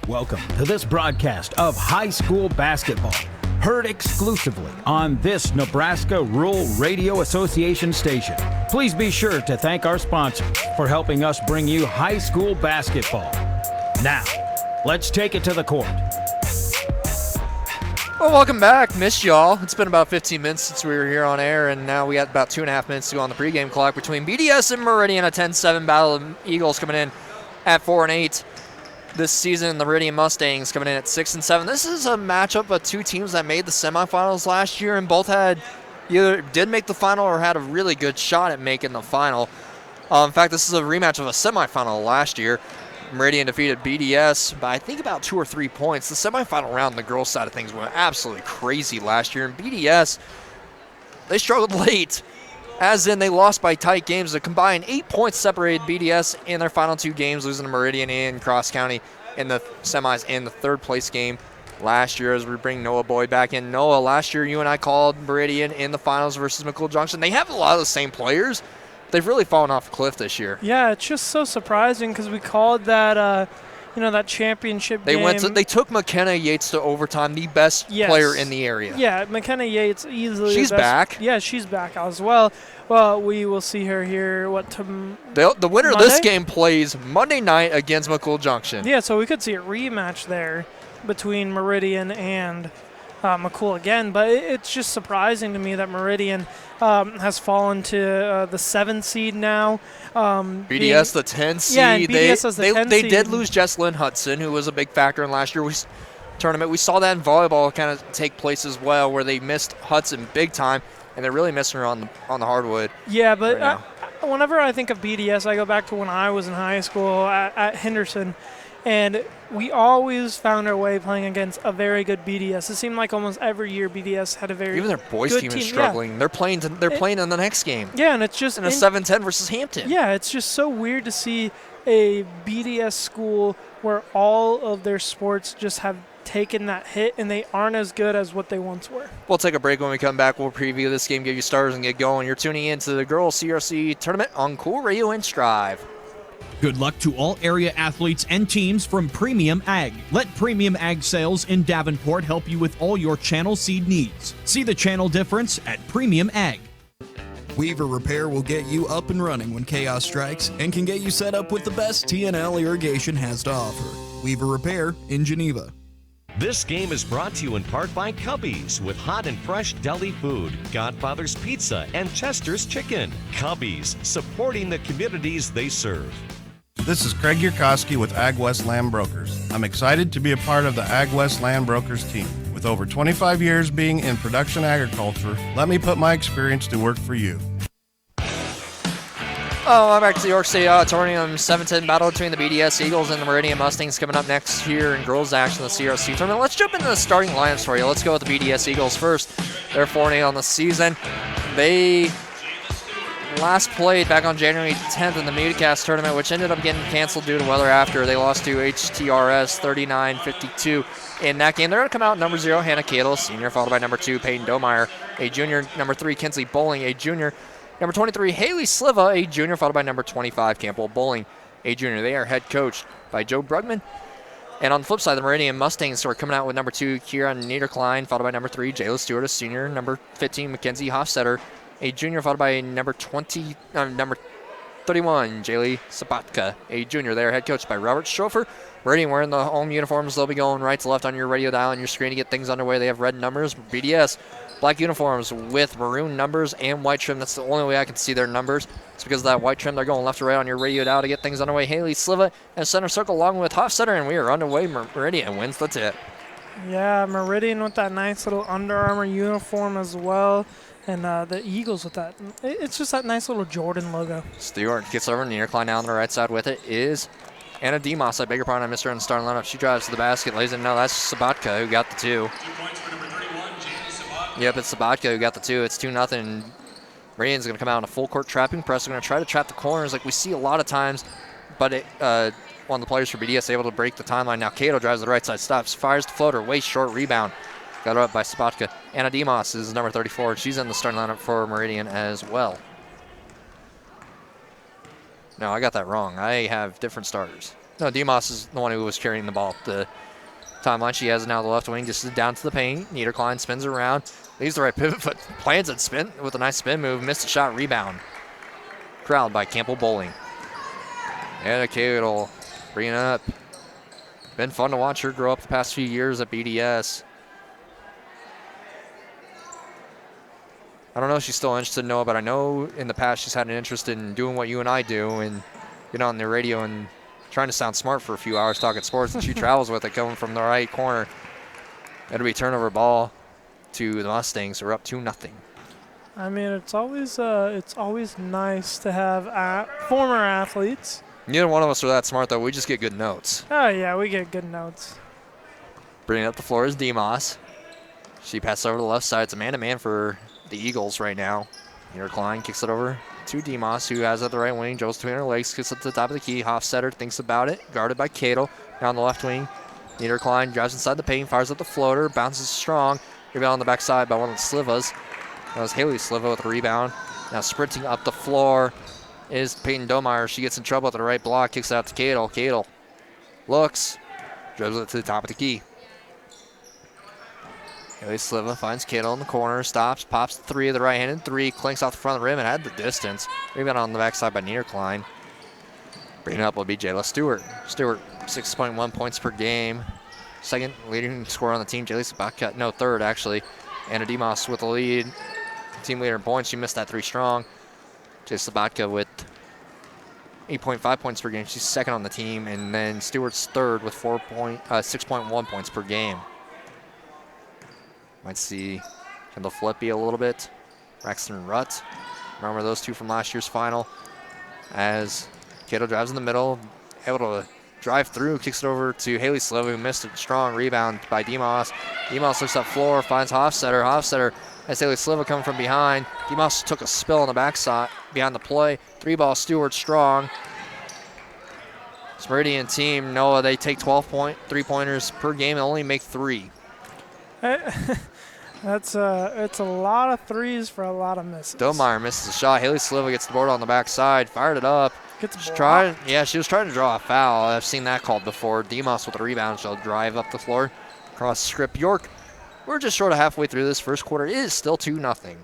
Welcome to this broadcast of high school basketball, heard exclusively on this Nebraska Rural Radio Association station. Please be sure to thank our sponsors for helping us bring you high school basketball. Now, let's take it to the court. Well, welcome back. Missed y'all. It's been about 15 minutes since we were here on air, and now we got about 2.5 minutes to go on the pregame clock between BDS and Meridian. A 10-7 battle of Eagles coming in at 4-8 this season. The Meridian Mustangs coming in at 6-7. This is a matchup of two teams that made the semifinals last year, and both either did make the final or had a really good shot at making the final. In fact, this is a rematch of a semifinal last year. Meridian defeated BDS by I think about 2 or 3 points. The semifinal round on the girls' side of things went absolutely crazy last year. And BDS, they struggled late, as in they lost by tight games. A combined 8 points separated BDS in their final 2 games, losing to Meridian and Cross County in the semis and the third place game last year. As we bring Noah Boyd back in. Noah, last year you and I called Meridian in the finals versus McCool Junction. They have a lot of the same players. They've really fallen off a cliff this year. Yeah, it's just so surprising because we called that, that championship game. They took McKenna Yates to overtime, the best player in the area. Yeah, McKenna Yates easily. She's back. Yeah, she's back as well. Well, we will see her here. The winner of this game plays Monday night against McCool Junction. Yeah, so we could see a rematch there between Meridian and McCool again, but it's just surprising to me that Meridian has fallen to the 7th seed now. BDS the 10 seed. Yeah, and BDS as the 10 seed. They did lose Jesslyn Hudson, who was a big factor in last year's tournament. We saw that in volleyball kind of take place as well, where they missed Hudson big time, and they're really missing her on the hardwood. Yeah, but whenever I think of BDS, I go back to when I was in high school at Henderson. And we always found our way playing against a very good BDS. It seemed like almost every year BDS had a very even their boys team is struggling. Yeah. They're playing in the next game. Yeah, and it's just in a 7-10 versus Hampton. Yeah, it's just so weird to see a BDS school where all of their sports just have taken that hit and they aren't as good as what they once were. We'll take a break. When we come back, we'll preview this game, give you starters, and get going. You're tuning in to the girls CRC tournament on Cool Radio and Strive. Good luck to all area athletes and teams from Premium Ag. Let Premium Ag Sales in Davenport help you with all your channel seed needs. See the channel difference at Premium Ag. Weaver Repair will get you up and running when chaos strikes and can get you set up with the best TNL irrigation has to offer. Weaver Repair in Geneva. This game is brought to you in part by Cubby's with hot and fresh deli food, Godfather's Pizza, and Chester's Chicken. Cubby's, supporting the communities they serve. This is Craig Yurkowski with Ag West Land Brokers. I'm excited to be a part of the Ag West Land Brokers team. With over 25 years being in production agriculture, let me put my experience to work for you. I'm back to the York State Auditorium. 7-10 battle between the BDS Eagles and the Meridian Mustangs coming up next here in girls action, the CRC tournament. Let's jump into the starting lineups for you. Let's go with the BDS Eagles first. They're 4-8 on the season. They last played back on January 10th in the Mudcast tournament, which ended up getting canceled due to weather after. They lost to HTRS 39-52 in that game. They're going to come out number 0, Hannah Cadle, senior, followed by number 2, Peyton Domeyer, a junior. Number 3, Kinsley Bowling, a junior. Number 23, Haley Sliva, a junior, followed by number 25, Campbell Bowling, a junior. They are head coached by Joe Brugman. And on the flip side, the Meridian Mustangs are coming out with number 2, Kieran Niederklein, followed by number 3, Jayla Stewart, a senior. Number 15, Mackenzie Hofstetter, a junior, followed by number 31, Jaylee Sabatka, a junior. They are head coached by Robert Schofer. Meridian wearing the home uniforms. They'll be going right to left on your radio dial and your screen to get things underway. They have red numbers. BDS, black uniforms with maroon numbers and white trim. That's the only way I can see their numbers. It's because of that white trim. They're going left to right on your radio dial to get things underway. Haley Sliva in center circle along with Hofstetter, and we are underway. Meridian wins the tip. Yeah, Meridian with that nice little Under Armour uniform as well. And the Eagles with that. It's just that nice little Jordan logo. Stewart gets over. Niederklein now on the right side with it is Anna Demos. I beg your pardon. I missed her in the starting lineup. She drives to the basket. Lays it. No, that's Sabatka who got the 2. Yep, it's Sabatka who got the 2. It's 2-0. Meridian's going to come out in a full court trapping press. They're going to try to trap the corners like we see a lot of times. But one of the players for BDS able to break the timeline. Now Cato drives to the right side. Stops. Fires the floater. Way short rebound. Got her up by Sabatka. Anna Demos is number 34. She's in the starting lineup for Meridian as well. No, I got that wrong. I have different starters. No, Demos is the one who was carrying the ball up the timeline. She has it now the left wing, just down to the paint. Niederklein spins around, leaves the right pivot foot, plans it spin with a nice spin move, missed a shot, rebound. Corralled by Campbell Bowling. And Cadle bringing it up. Been fun to watch her grow up the past few years at BDS. I don't know if she's still interested in Noah, but I know in the past she's had an interest in doing what you and I do and getting on the radio and trying to sound smart for a few hours talking sports, and she travels with it coming from the right corner. It'll be turnover ball to the Mustangs. We're up 2-0. I mean, it's always nice to have former athletes. Neither one of us are that smart, though. We just get good notes. Oh, yeah, we get good notes. Bringing up the floor is Demos. She passes over to the left side. It's a man-to-man for the Eagles right now. Niederklein kicks it over to Demos, who has it at the right wing. Dribbles between her legs, kicks it to the top of the key. Hofstetter thinks about it. Guarded by Cadle. Down the left wing. Niederklein drives inside the paint, fires up the floater, bounces strong. Rebound on the backside by one of the Slivas. That was Haley Sliva with a rebound. Now sprinting up the floor is Peyton Domeyer. She gets in trouble at the right block, kicks it out to Cadle. Cadle looks, dribbles it to the top of the key. Haley Sliva finds Cadle in the corner, stops, pops the three of the right-handed three, clinks off the front of the rim and had the distance. Rebound on the backside by Niederklein. Bringing up will be Jayla Stewart. Stewart, 6.1 points per game. Second leading scorer on the team. Jayla Sabatka, no, third actually. Anna Demos with the lead. Team leader in points. She missed that three strong. Jayla Sabatka with 8.5 points per game. She's second on the team. And then Stewart's third with 6.1 points per game. Might see Kendall Flippy a little bit. Braxton Rutt. Remember those two from last year's final. As Cato drives in the middle, able to drive through, kicks it over to Haley Sliva, who missed a strong rebound by Demos. Demos looks up floor, finds Hofstetter. Hofstetter has Haley Sliva coming from behind. Demos took a spill on the backside behind the play. 3-ball Stewart strong. This Meridian team, Noah, they take 12 3-pointers per game and only make 3. It's a lot of threes for a lot of misses. Domeyer misses a shot. Haley Sliva gets the board on the backside, fired it up. She was trying to draw a foul. I've seen that called before. Demos with a rebound. She'll drive up the floor. Cross script York. We're just short of halfway through this first quarter. It is still 2-0.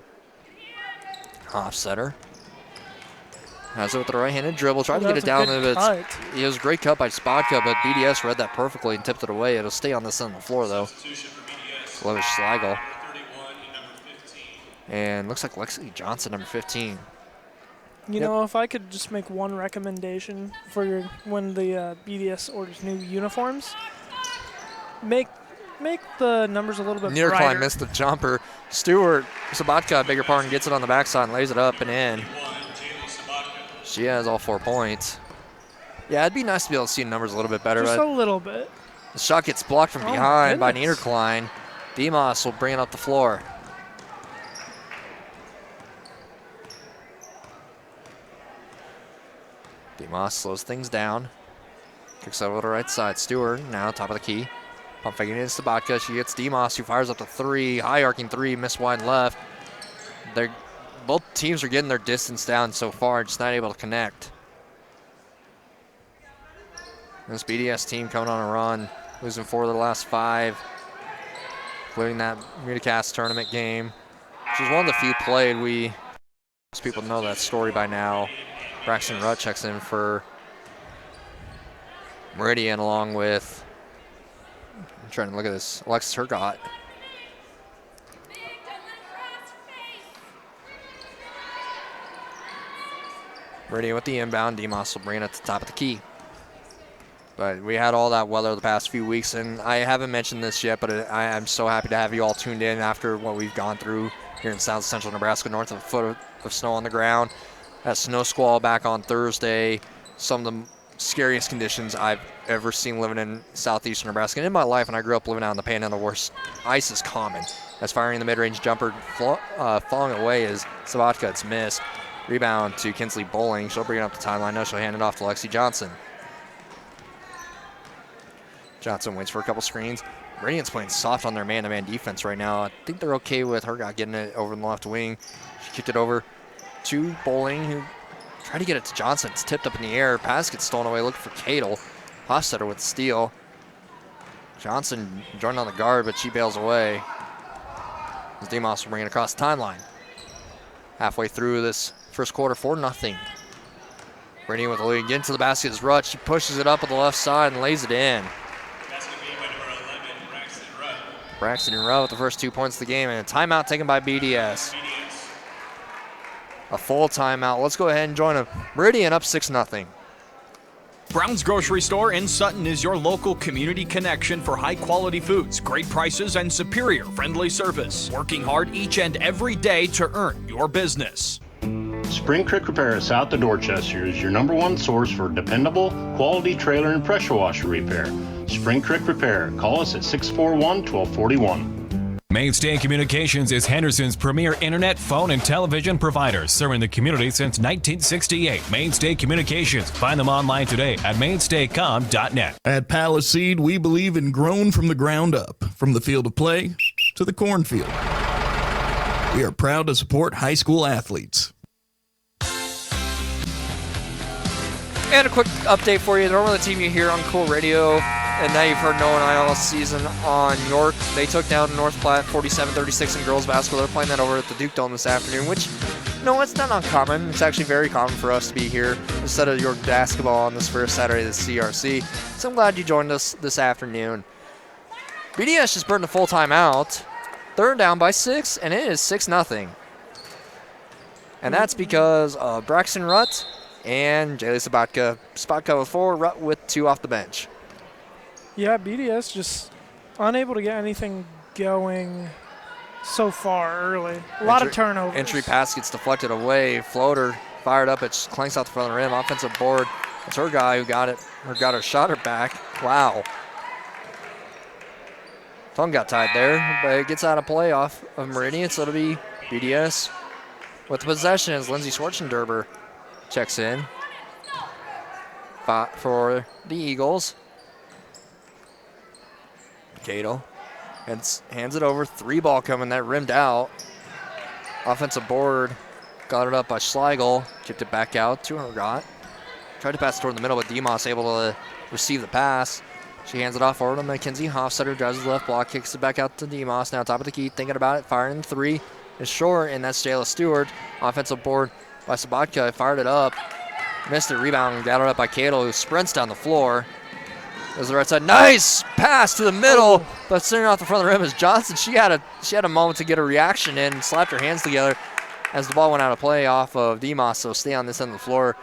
Hofstetter has it with the right-handed dribble. Tried to get it down a bit. It was a great cut by Spodka, but BDS read that perfectly and tipped it away. It'll stay on this end of the floor, though. Lovish Slagle. And looks like Lexi Johnson, number 15. You know, if I could just make one recommendation for when the BDS orders new uniforms, make the numbers a little bit brighter. Niederklein missed the jumper. Sabatka, bigger pardon, gets it on the backside and lays it up and in. She has all 4 points. Yeah, it'd be nice to be able to see the numbers a little bit better. Just a little bit. The shot gets blocked from behind by Niederklein. Demos will bring it up the floor. Demos slows things down. Kicks over to the right side. Stewart now top of the key. Pump faking it to Sabatka. She gets Demos, who fires up the three. High arcing three, missed wide left. Both teams are getting their distance down so far, just not able to connect. This BDS team coming on a run, losing 4 of their last 5, including that Unicast tournament game, which is one of the few played. Most people know that story by now. Braxton Rutt checks in for Meridian along with, I'm trying to look at this, Alexis Hergott. Meridian with the inbound. Demos will bring it at the top of the key. But we had all that weather the past few weeks, and I haven't mentioned this yet, but I'm so happy to have you all tuned in after what we've gone through here in South Central Nebraska, north of a foot of snow on the ground. That snow squall back on Thursday. Some of the scariest conditions I've ever seen living in southeastern Nebraska. And in my life, when I grew up living out in the Panhandle, where ice is common. As firing the mid-range jumper falling away as Sabatka, it's missed. Rebound to Kinsley Bowling. She'll bring it up the timeline. No, she'll hand it off to Lexi Johnson. Johnson waits for a couple screens. Meridian's playing soft on their man-to-man defense right now. I think they're okay with Hergott getting it over in the left wing. She kicked it over to Bowling, who tried to get it to Johnson. It's tipped up in the air. Pass gets stolen away. Looking for Cadle. Hofstetter with the steal. Johnson joined on the guard, but she bails away. As Demos will bring it across the timeline. Halfway through this first quarter, 4-0. Meridian with the lead. Getting to the basket is Rutt. She pushes it up on the left side and lays it in. Braxton Rutt with the first 2 points of the game, and a timeout taken by BDS. A full timeout. Let's go ahead and join a Meridian up 6-0. Brown's Grocery Store in Sutton is your local community connection for high-quality foods, great prices, and superior friendly service. Working hard each and every day to earn your business. Spring Creek Repair South of Dorchester is your #1 source for dependable, quality trailer and pressure washer repair. Spring Creek Repair. Call us at 641-1241. Mainstay Communications is Henderson's premier internet, phone, and television provider, serving the community since 1968. Mainstay Communications. Find them online today at mainstaycom.net. At Paliseed, we believe in grown from the ground up, from the field of play to the cornfield. We are proud to support high school athletes. And a quick update for you. Normally the team you hear on Cool Radio, and now you've heard Noah and I all season on York. They took down North Platte 47-36 in girls basketball. They're playing that over at the Duke Dome this afternoon, which, no, it's not uncommon. It's actually very common for us to be here instead of York basketball on this first Saturday of the CRC. So I'm glad you joined us this afternoon. BDS just burned a full timeout. They're down by 6, and it is 6-0. And that's because of Braxton Rutt and Jaylee Sabatka. Sabatka with 4, Rutt with 2 off the bench. Yeah, BDS just unable to get anything going so far early. A lot of turnovers. Entry pass gets deflected away. Floater fired up. It just clanks out the front of the rim. Offensive board. It's her guy who got it. Or got her shot her back. Wow. Tongue got tied there, but it gets out of play off of Meridian, so it'll be BDS with the possession as Lindsay Schwarzenderber checks in for the Eagles. Cato hands it over. 3 ball coming. That rimmed out. Offensive board. Got it up by Schlegel. Kicked it back out to Hergott. Tried to pass it toward the middle, but Demos able to receive the pass. She hands it off over to Mackenzie Hofstetter. Drives the left block. Kicks it back out to Demos. Now top of the key. Thinking about it. Firing 3 is short, and that's Jayla Stewart. Offensive board by Sabatka. Fired it up. Missed it. Rebound. Got it up by Cato, who sprints down the floor. There's the right side. Nice pass to the middle, but sitting off the front of the rim is Johnson. She had a moment to get a reaction in, slapped her hands together as the ball went out of play off of Demos. So stay on this end of the floor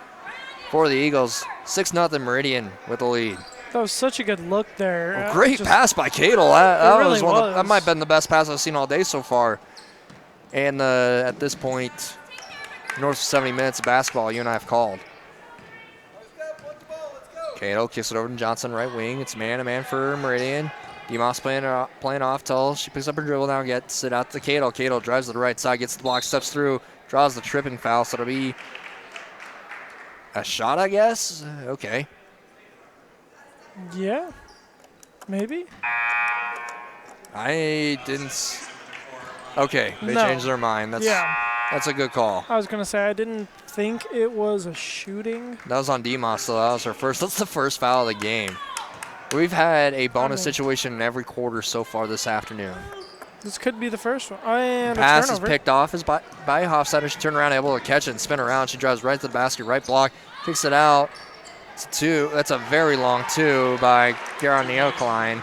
for the Eagles. 6-0 Meridian with the lead. That was such a good look there. Great pass by Cato. That might have been the best pass I've seen all day so far. And at this point, north of 70 minutes of basketball you and I have called. Cato kicks it over to Johnson, right wing. It's man-to-man for Meridian. Demos playing off till she picks up her dribble now, gets it out to Cato. Cato drives to the right side, gets the block, steps through, draws the tripping foul, so it'll be a shot, I guess? Okay. Yeah, maybe. I didn't. Okay, they changed their mind. That's a good call. I was going to say, I didn't think it was a shooting. That was on Demos, so that was her first. That's the first foul of the game. We've had a bonus situation in every quarter so far this afternoon. This could be the first one. And pass is picked off by Hofstetter. She turned around, able to catch it and spin around. She drives right to the basket, right block, kicks it out. It's a 2. That's a very long 2 by Kara Neokline.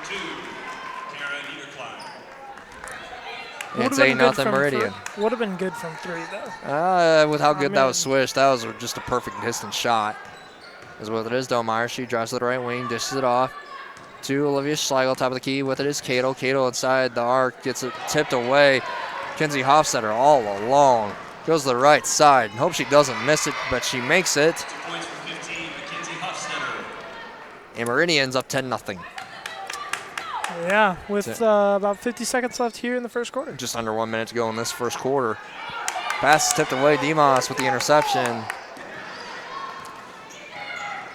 It's 8-0 Meridian. Would have been good from 3, though. With how good that was swished, that was just a perfect distance shot. Is what it is. Domeyer, she drives to the right wing, dishes it off to Olivia Schlegel, top of the key. With it is Cato. Cato inside the arc, gets it tipped away. Kenzie Hofstetter all alone. Goes to the right side. Hope she doesn't miss it, but she makes it. And Meridian's up 10-0. Yeah, with about 50 seconds left here in the first quarter. Just under 1 minute to go in this first quarter. Pass is tipped away. Demos with the interception.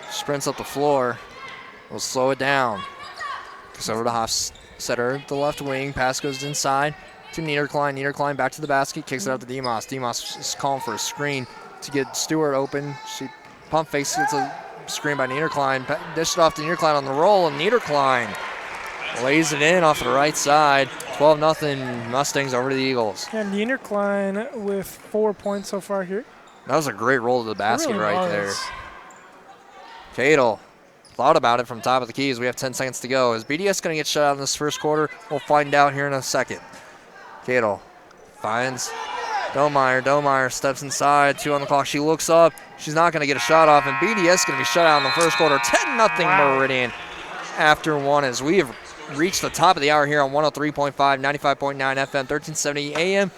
Sprints up the floor. We'll slow it down. Goes over to Hofstetter, the left wing. Pass goes inside to Niederklein. Niederklein back to the basket. Kicks it out to Demos. Demos is calling for a screen to get Stewart open. She pump fakes, gets a screen by Niederklein. Dished off to Niederklein on the roll, and Niederklein lays it in off the right side. 12-0 Mustangs over to the Eagles. And Niederklein with 4 points so far here. That was a great roll to the basket really right was. there. Cadle thought about it from top of the keys. We have 10 seconds to go. Is BDS going to get shut out in this first quarter? We'll find out here in a second. Cadle finds Domeyer. Domeyer steps inside. 2 on the clock. She looks up. She's not going to get a shot off, and BDS is going to be shut out in the first quarter. 10-0 Meridian after 1 as we have reached the top of the hour here on 103.5, 95.9 FM, 1370 AM,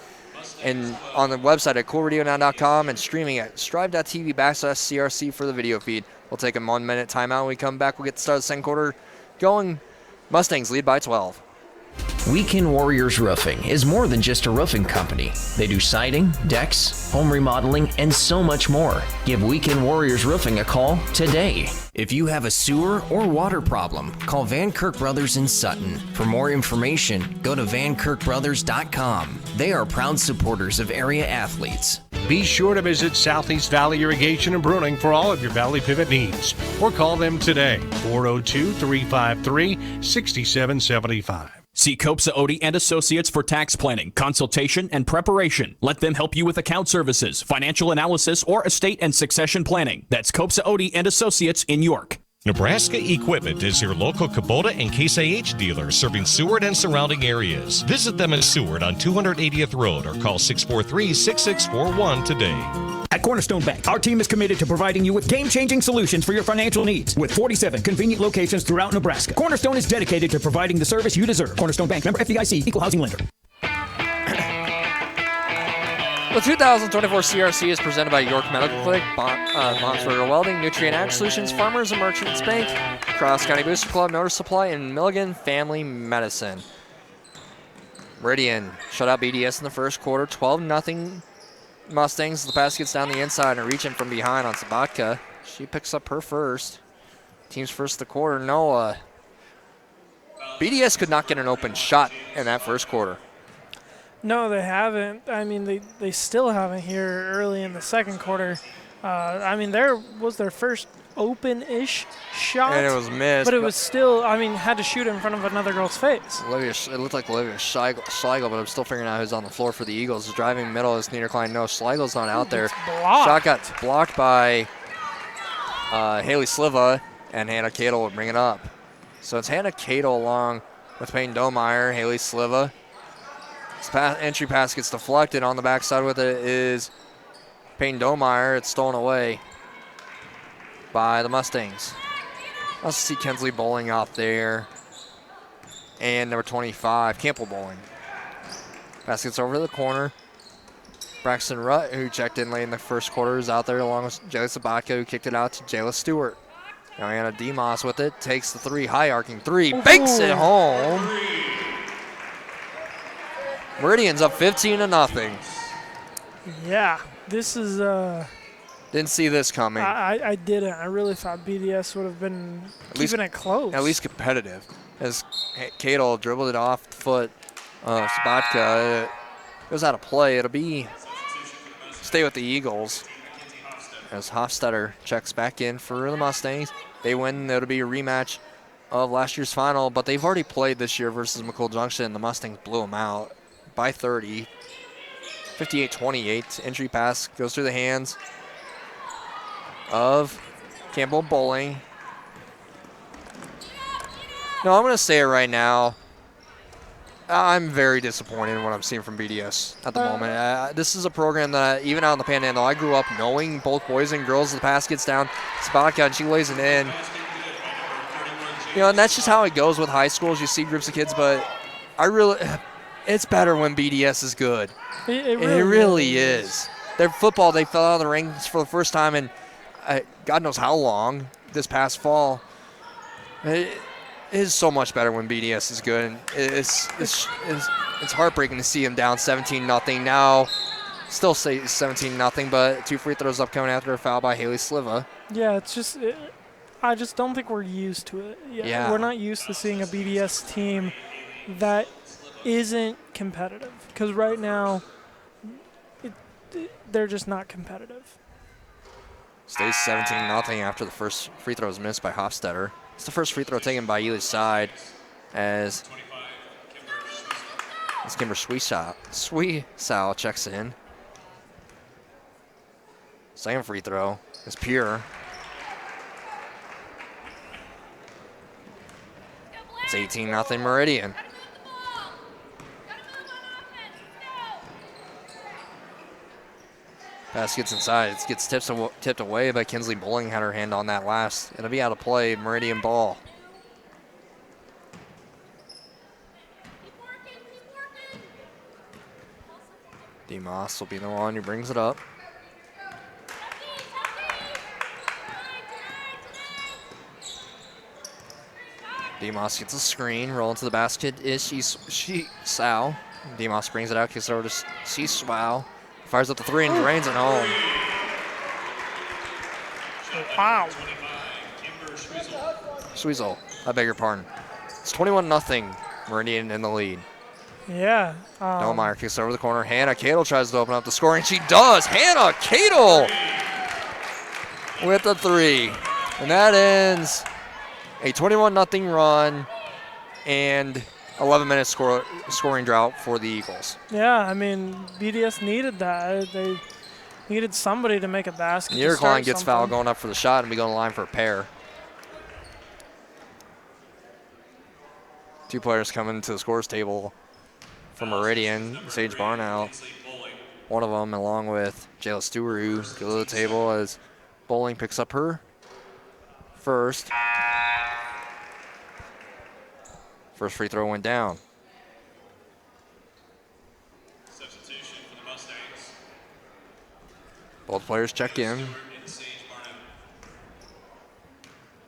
and on the website at coolradionow.com and streaming at strive.tv/CRC for the video feed. We'll take a 1 minute timeout. When we come back, we'll get the start of the second quarter going. Mustangs lead by 12. Weekend Warriors Roofing is more than just a roofing company. They do siding, decks, home remodeling, and so much more. Give Weekend Warriors Roofing a call today. If you have a sewer or water problem, call Van Kirk Brothers in Sutton. For more information, go to vankirkbrothers.com. They are proud supporters of area athletes. Be sure to visit Southeast Valley Irrigation and Pruning for all of your Valley Pivot needs, or call them today, 402-353-6775. See Copsa Odie and Associates for tax planning, consultation, and preparation. Let them help you with account services, financial analysis, or estate and succession planning. That's Copsa Odie and Associates in York. Nebraska Equipment is your local Kubota and Case IH dealer serving Seward and surrounding areas. Visit them in Seward on 280th Road or call 643-6641 today. At Cornerstone Bank, our team is committed to providing you with game-changing solutions for your financial needs. With 47 convenient locations throughout Nebraska, Cornerstone is dedicated to providing the service you deserve. Cornerstone Bank, member FDIC, equal housing lender. The 2024 CRC is presented by York Medical Clinic, Montsburger Welding, Nutrient Ag Solutions, Farmers and Merchants Bank, Cross County Booster Club, Motor Supply, and Milligan Family Medicine. Meridian shut out BDS in the first quarter, 12-0 Mustangs. The pass gets down the inside and reaching from behind on Sabatka. She picks up her first. Team's first of the quarter, Noah. BDS could not get an open shot in that first quarter. No, they haven't. I mean, they still haven't here early in the second quarter. I mean, there was their first open-ish shot. And it was missed. But it was still, I mean, had to shoot in front of another girl's face. It looked like Olivia Schlegel, but I'm still figuring out who's on the floor for the Eagles. The driving middle is Niederklein. No, Schlegel's not out there. Shot got blocked by Haley Sliva, and Hannah Cadle would bring it up. So it's Hannah Cadle along with Payne Domeyer, Haley Sliva. Entry pass gets deflected. On the backside with it is Payne Domeyer. It's stolen away by the Mustangs. Let's see Kensley Bowling out there. And number 25, Campbell Bowling. Pass gets over to the corner. Braxton Rutt, who checked in late in the first quarter, is out there along with Jayla Sabatka, who kicked it out to Jayla Stewart. Now Anna Demos with it. Takes the three, high arcing three. Banks it home. Meridian's up 15-0. Yeah, this is. Didn't see this coming. I didn't. I really thought BDS would have been keeping it close. At least competitive. As Cadle dribbled it off the foot of Sabatka. It goes out of play. It'll be stay with the Eagles. As Hofstetter checks back in for the Mustangs. They win. It'll be a rematch of last year's final, but they've already played this year versus McCool Junction. The Mustangs blew them out by 30. 58-28. Entry pass goes through the hands of Campbell Bowling. No, I'm going to say it right now. I'm very disappointed in what I'm seeing from BDS at the moment. This is a program that, even out in the Panhandle, I grew up knowing both boys and girls. The pass gets down. Sabatka, and she lays it in. You know, and that's just how it goes with high schools. You see groups of kids, but it's better when BDS is good. It really is. Their football, they fell out of the ranks for the first time in God knows how long this past fall. It is so much better when BDS is good. And it's heartbreaking to see them down 17-0 now. Still say 17-0, but 2 free throws upcoming after a foul by Haley Sliva. Yeah, it's just I just don't think we're used to it. Yeah. We're not used to seeing a BDS team that isn't competitive, because right now they're just not competitive. Stays 17-0 after the first free throw is missed by Hofstetter. It's the first free throw taken by Ely's side as Kimber Sweesow checks in. Second free throw is pure. It's 18-0 Meridian. Pass gets inside. It gets tipped away, but Kinsley Bowling had her hand on that last. It'll be out of play. Meridian ball. DeMoss will be the one who brings it up. DeMoss gets a screen, rolling to the basket is Sweesow. DeMoss brings it out, kicks it over to Sweesow. Fires up the three and drains it home. Wow. Sweezel, I beg your pardon. It's 21-0, Meridian in the lead. Yeah. Delmeyer kicks over the corner. Hannah Cadle tries to open up the scoring. She does. Hannah Cadle with the three. And that ends a 21-0 run and 11-minute scoring drought for the Eagles. Yeah, I mean, BDS needed that. They needed somebody to make a basket. Klein gets fouled going up for the shot and we go on the line for a pair. Two players coming to the scores table from Meridian, Sage Barnow. One of them along with Jayla Stewart who go to the table as Bowling picks up her first. First free throw went down. Substitution for the Mustangs. Both players check in.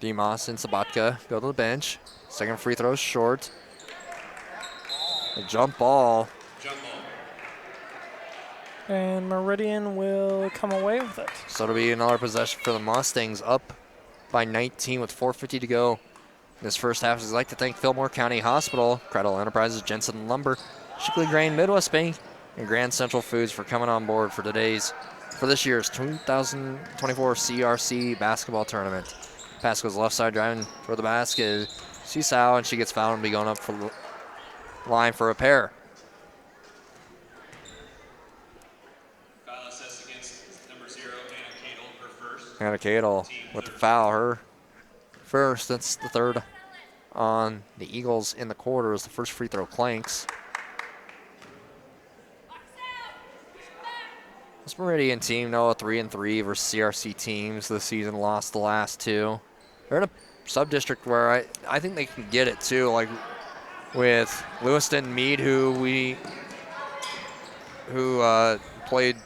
DeMoss and Sabatka go to the bench. Second free throw short. A jump ball. And Meridian will come away with it. So it'll be another possession for the Mustangs, up by 19 with 4:50 to go. This first half, I'd like to thank Fillmore County Hospital, Cradle Enterprises, Jensen Lumber, Shickley Grain, Midwest Bank, and Grand Central Foods for coming on board for this year's 2024 CRC basketball tournament. Pass goes left side, driving for the basket. She's out, and she gets fouled and be going up for the line for a pair. Foul assessed against number 0, Hannah Cadle, her first. Hannah Cadle with the foul, her first. That's the third on the Eagles in the quarter as the first free throw clanks. This Meridian team, a 3-3 versus CRC teams this season, lost the last two. They're in a sub-district where I think they can get it too, like with Lewiston Meade, who played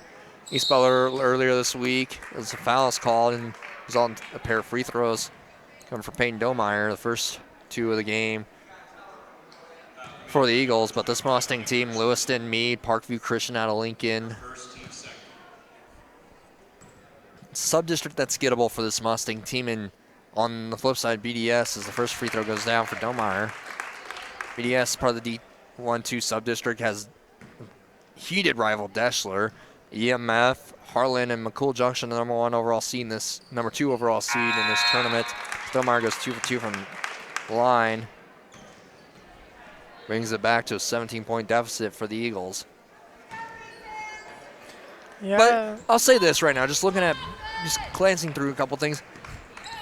East Bell earlier this week. There's a foul is called and he's on a pair of free throws coming from Peyton Domeyer, the first two of the game for the Eagles. But this Mustang team, Lewiston, Meade, Parkview Christian out of Lincoln. Sub-district that's gettable for this Mustang team. And on the flip side, BDS, as the first free throw goes down for Domeyer. BDS, part of the D1-2 sub-district, has heated rival Deschler. EMF, Harlan, and McCool Junction, the number 2 overall seed in this tournament. Domeyer goes 2 for 2 from the line. Brings it back to a 17-point deficit for the Eagles. Yeah. But I'll say this right now, just glancing through a couple things.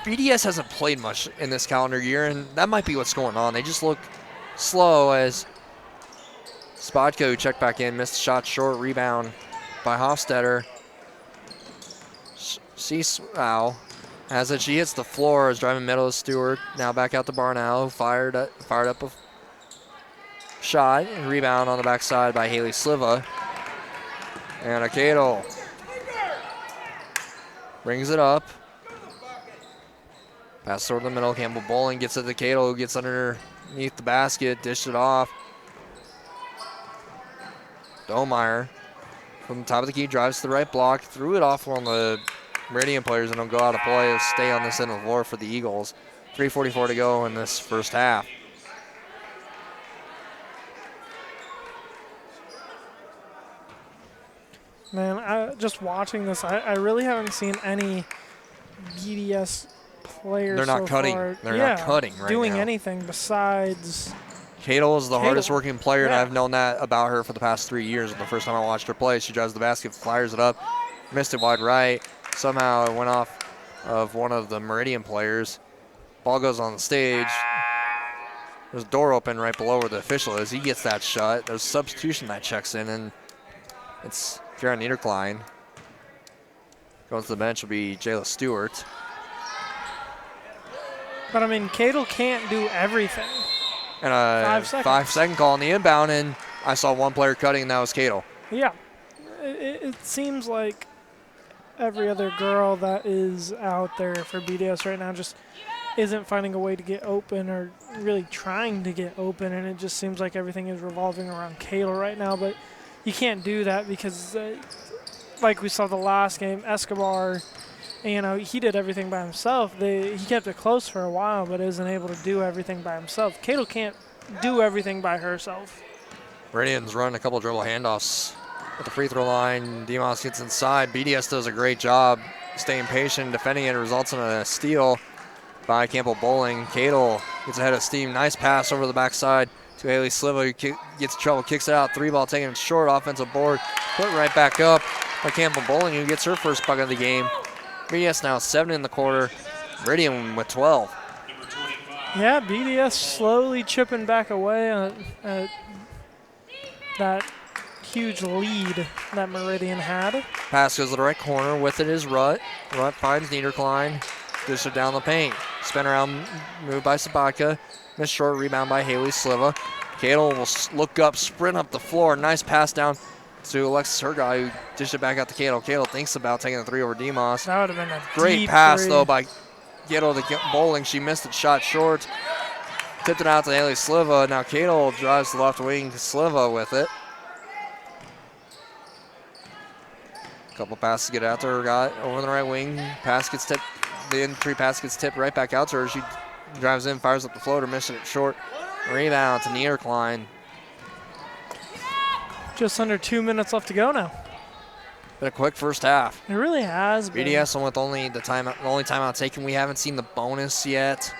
BDS hasn't played much in this calendar year, and that might be what's going on. They just look slow as Spodka, who checked back in, missed a shot short, rebound by Hofstetter. Wow. As it, she hits the floor, is driving middle of Stewart. Now back out to Barnow, fired up a shot, and rebound on the backside by Haley Sliva. And Cadle brings it up. Pass over the middle. Campbell Bowling gets it to Cadle, who gets underneath the basket, dished it off. Domeyer from the top of the key drives to the right block, threw it off on the Meridian players, and it'll go out of play. It'll stay on this end of the floor for the Eagles. 3:44 to go in this first half. Man, just watching this, I really haven't seen any BDS player They're not so cutting. far. They're not cutting right doing now. anything besides. Cato is the Cato. hardest working player, and Yeah. I've known that about her for the past 3 years. The first time I watched her play, she drives the basket, fires it up, missed it wide right. Somehow it went off of one of the Meridian players. Ball goes on the stage. There's a door open right below where the official is. He gets that shot. There's a substitution that checks in, and it's Jaron Niederklein. Going to the bench will be Jayla Stewart. But I mean, Cato can't do everything. And a 5 seconds. 5-second call on the inbound, and I saw one player cutting, and that was Cato. Yeah, it seems like every other girl that is out there for BDS right now just isn't finding a way to get open or really trying to get open, and it just seems like everything is revolving around Cato right now. But you can't do that because, like we saw the last game, Escobar, he did everything by himself. He kept it close for a while, but isn't able to do everything by himself. Cato can't do everything by herself. Meridian's running a couple dribble handoffs at the free throw line. Demos gets inside. BDS does a great job staying patient, defending it. Results in a steal by Campbell Bowling. Cato gets ahead of steam. Nice pass over the backside to Haley Sliva, who gets in trouble, kicks it out. 3-ball taken it short. Offensive board. Put right back up by Campbell Bowling, who gets her first bucket of the game. BDS now 7 in the quarter. Meridian with 12. Yeah, BDS slowly chipping back away at that huge lead that Meridian had. Pass goes to the right corner. With it is Rutt. Rutt finds Niederklein. Dishes it down the paint. Spin around move by Sabatka. Missed short rebound by Haley Sliva. Cato will look up, sprint up the floor. Nice pass down to Alexis Herguy, who dished it back out to Cato. Cato thinks about taking the 3 over Demos. That would have been a great deep pass, 3. though, by Cato to Bowling. She missed it, shot short. Tipped it out to Haley Sliva. Now Cato drives to the left wing to Sliva with it. Couple passes get out to Herguy over the right wing. Pass gets tipped. The entry pass gets tipped right back out to her. She drives in, fires up the floater, missing it short. Rebound to Niederklein. Just under 2 minutes left to go now. Been a quick first half. It really has been. BDS with only the only timeout taken. We haven't seen the bonus yet.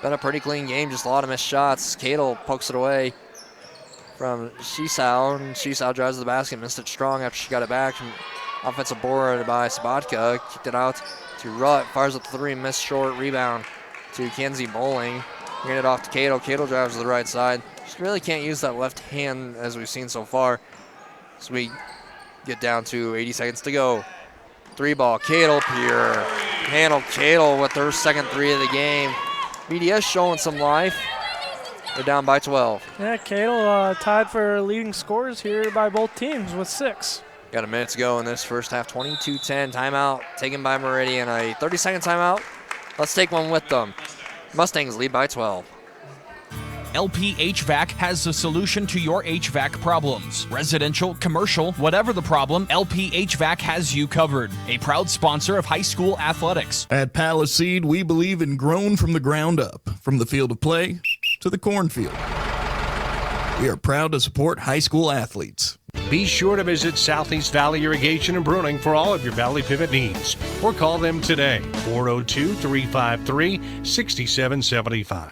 Been a pretty clean game, just a lot of missed shots. Cato pokes it away from Shisao, and Shisao drives to the basket, missed it strong after she got it back. Offensive board by Sabatka, kicked it out to Rutt, fires up the 3, missed short, rebound to Kenzie Bowling. Bring it off to Cato. Cato drives to the right side. She really can't use that left hand as we've seen so far. So we get down to 80 seconds to go. 3-ball, Cato Pier. Handle Cato with her second 3 of the game. BDS showing some life. They're down by 12. Yeah, Cato tied for leading scores here by both teams with 6. Got a minute to go in this first half. 22-10 timeout taken by Meridian. A 30-second timeout. Let's take one with them. Mustangs lead by 12. LP HVAC has the solution to your HVAC problems. Residential, commercial, whatever the problem, LP HVAC has you covered. A proud sponsor of high school athletics. At Paliseed, we believe in grown from the ground up, from the field of play to the cornfield. We are proud to support high school athletes. Be sure to visit Southeast Valley Irrigation and Bruning for all of your Valley Pivot needs, or call them today, 402-353-6775.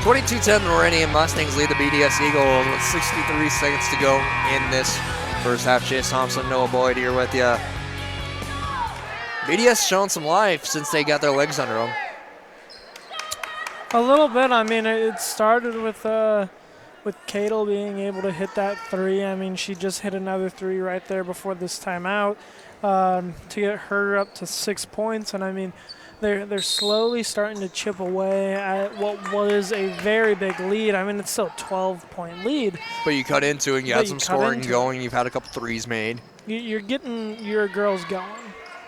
22-10 Meridian Mustangs lead the BDS Eagles with 63 seconds to go in this first half. Chase Thompson, Noah Boyd here with you. BDS showing some life since they got their legs under them. A little bit. I mean, it started with Cato being able to hit that 3. I mean, she just hit another 3 right there before this timeout to get her up to 6 points. And I mean, they're slowly starting to chip away at what was a very big lead. I mean, it's still a 12-point lead. But you cut into it, you had some scoring going, you've had a couple 3s made. You're getting your girls going.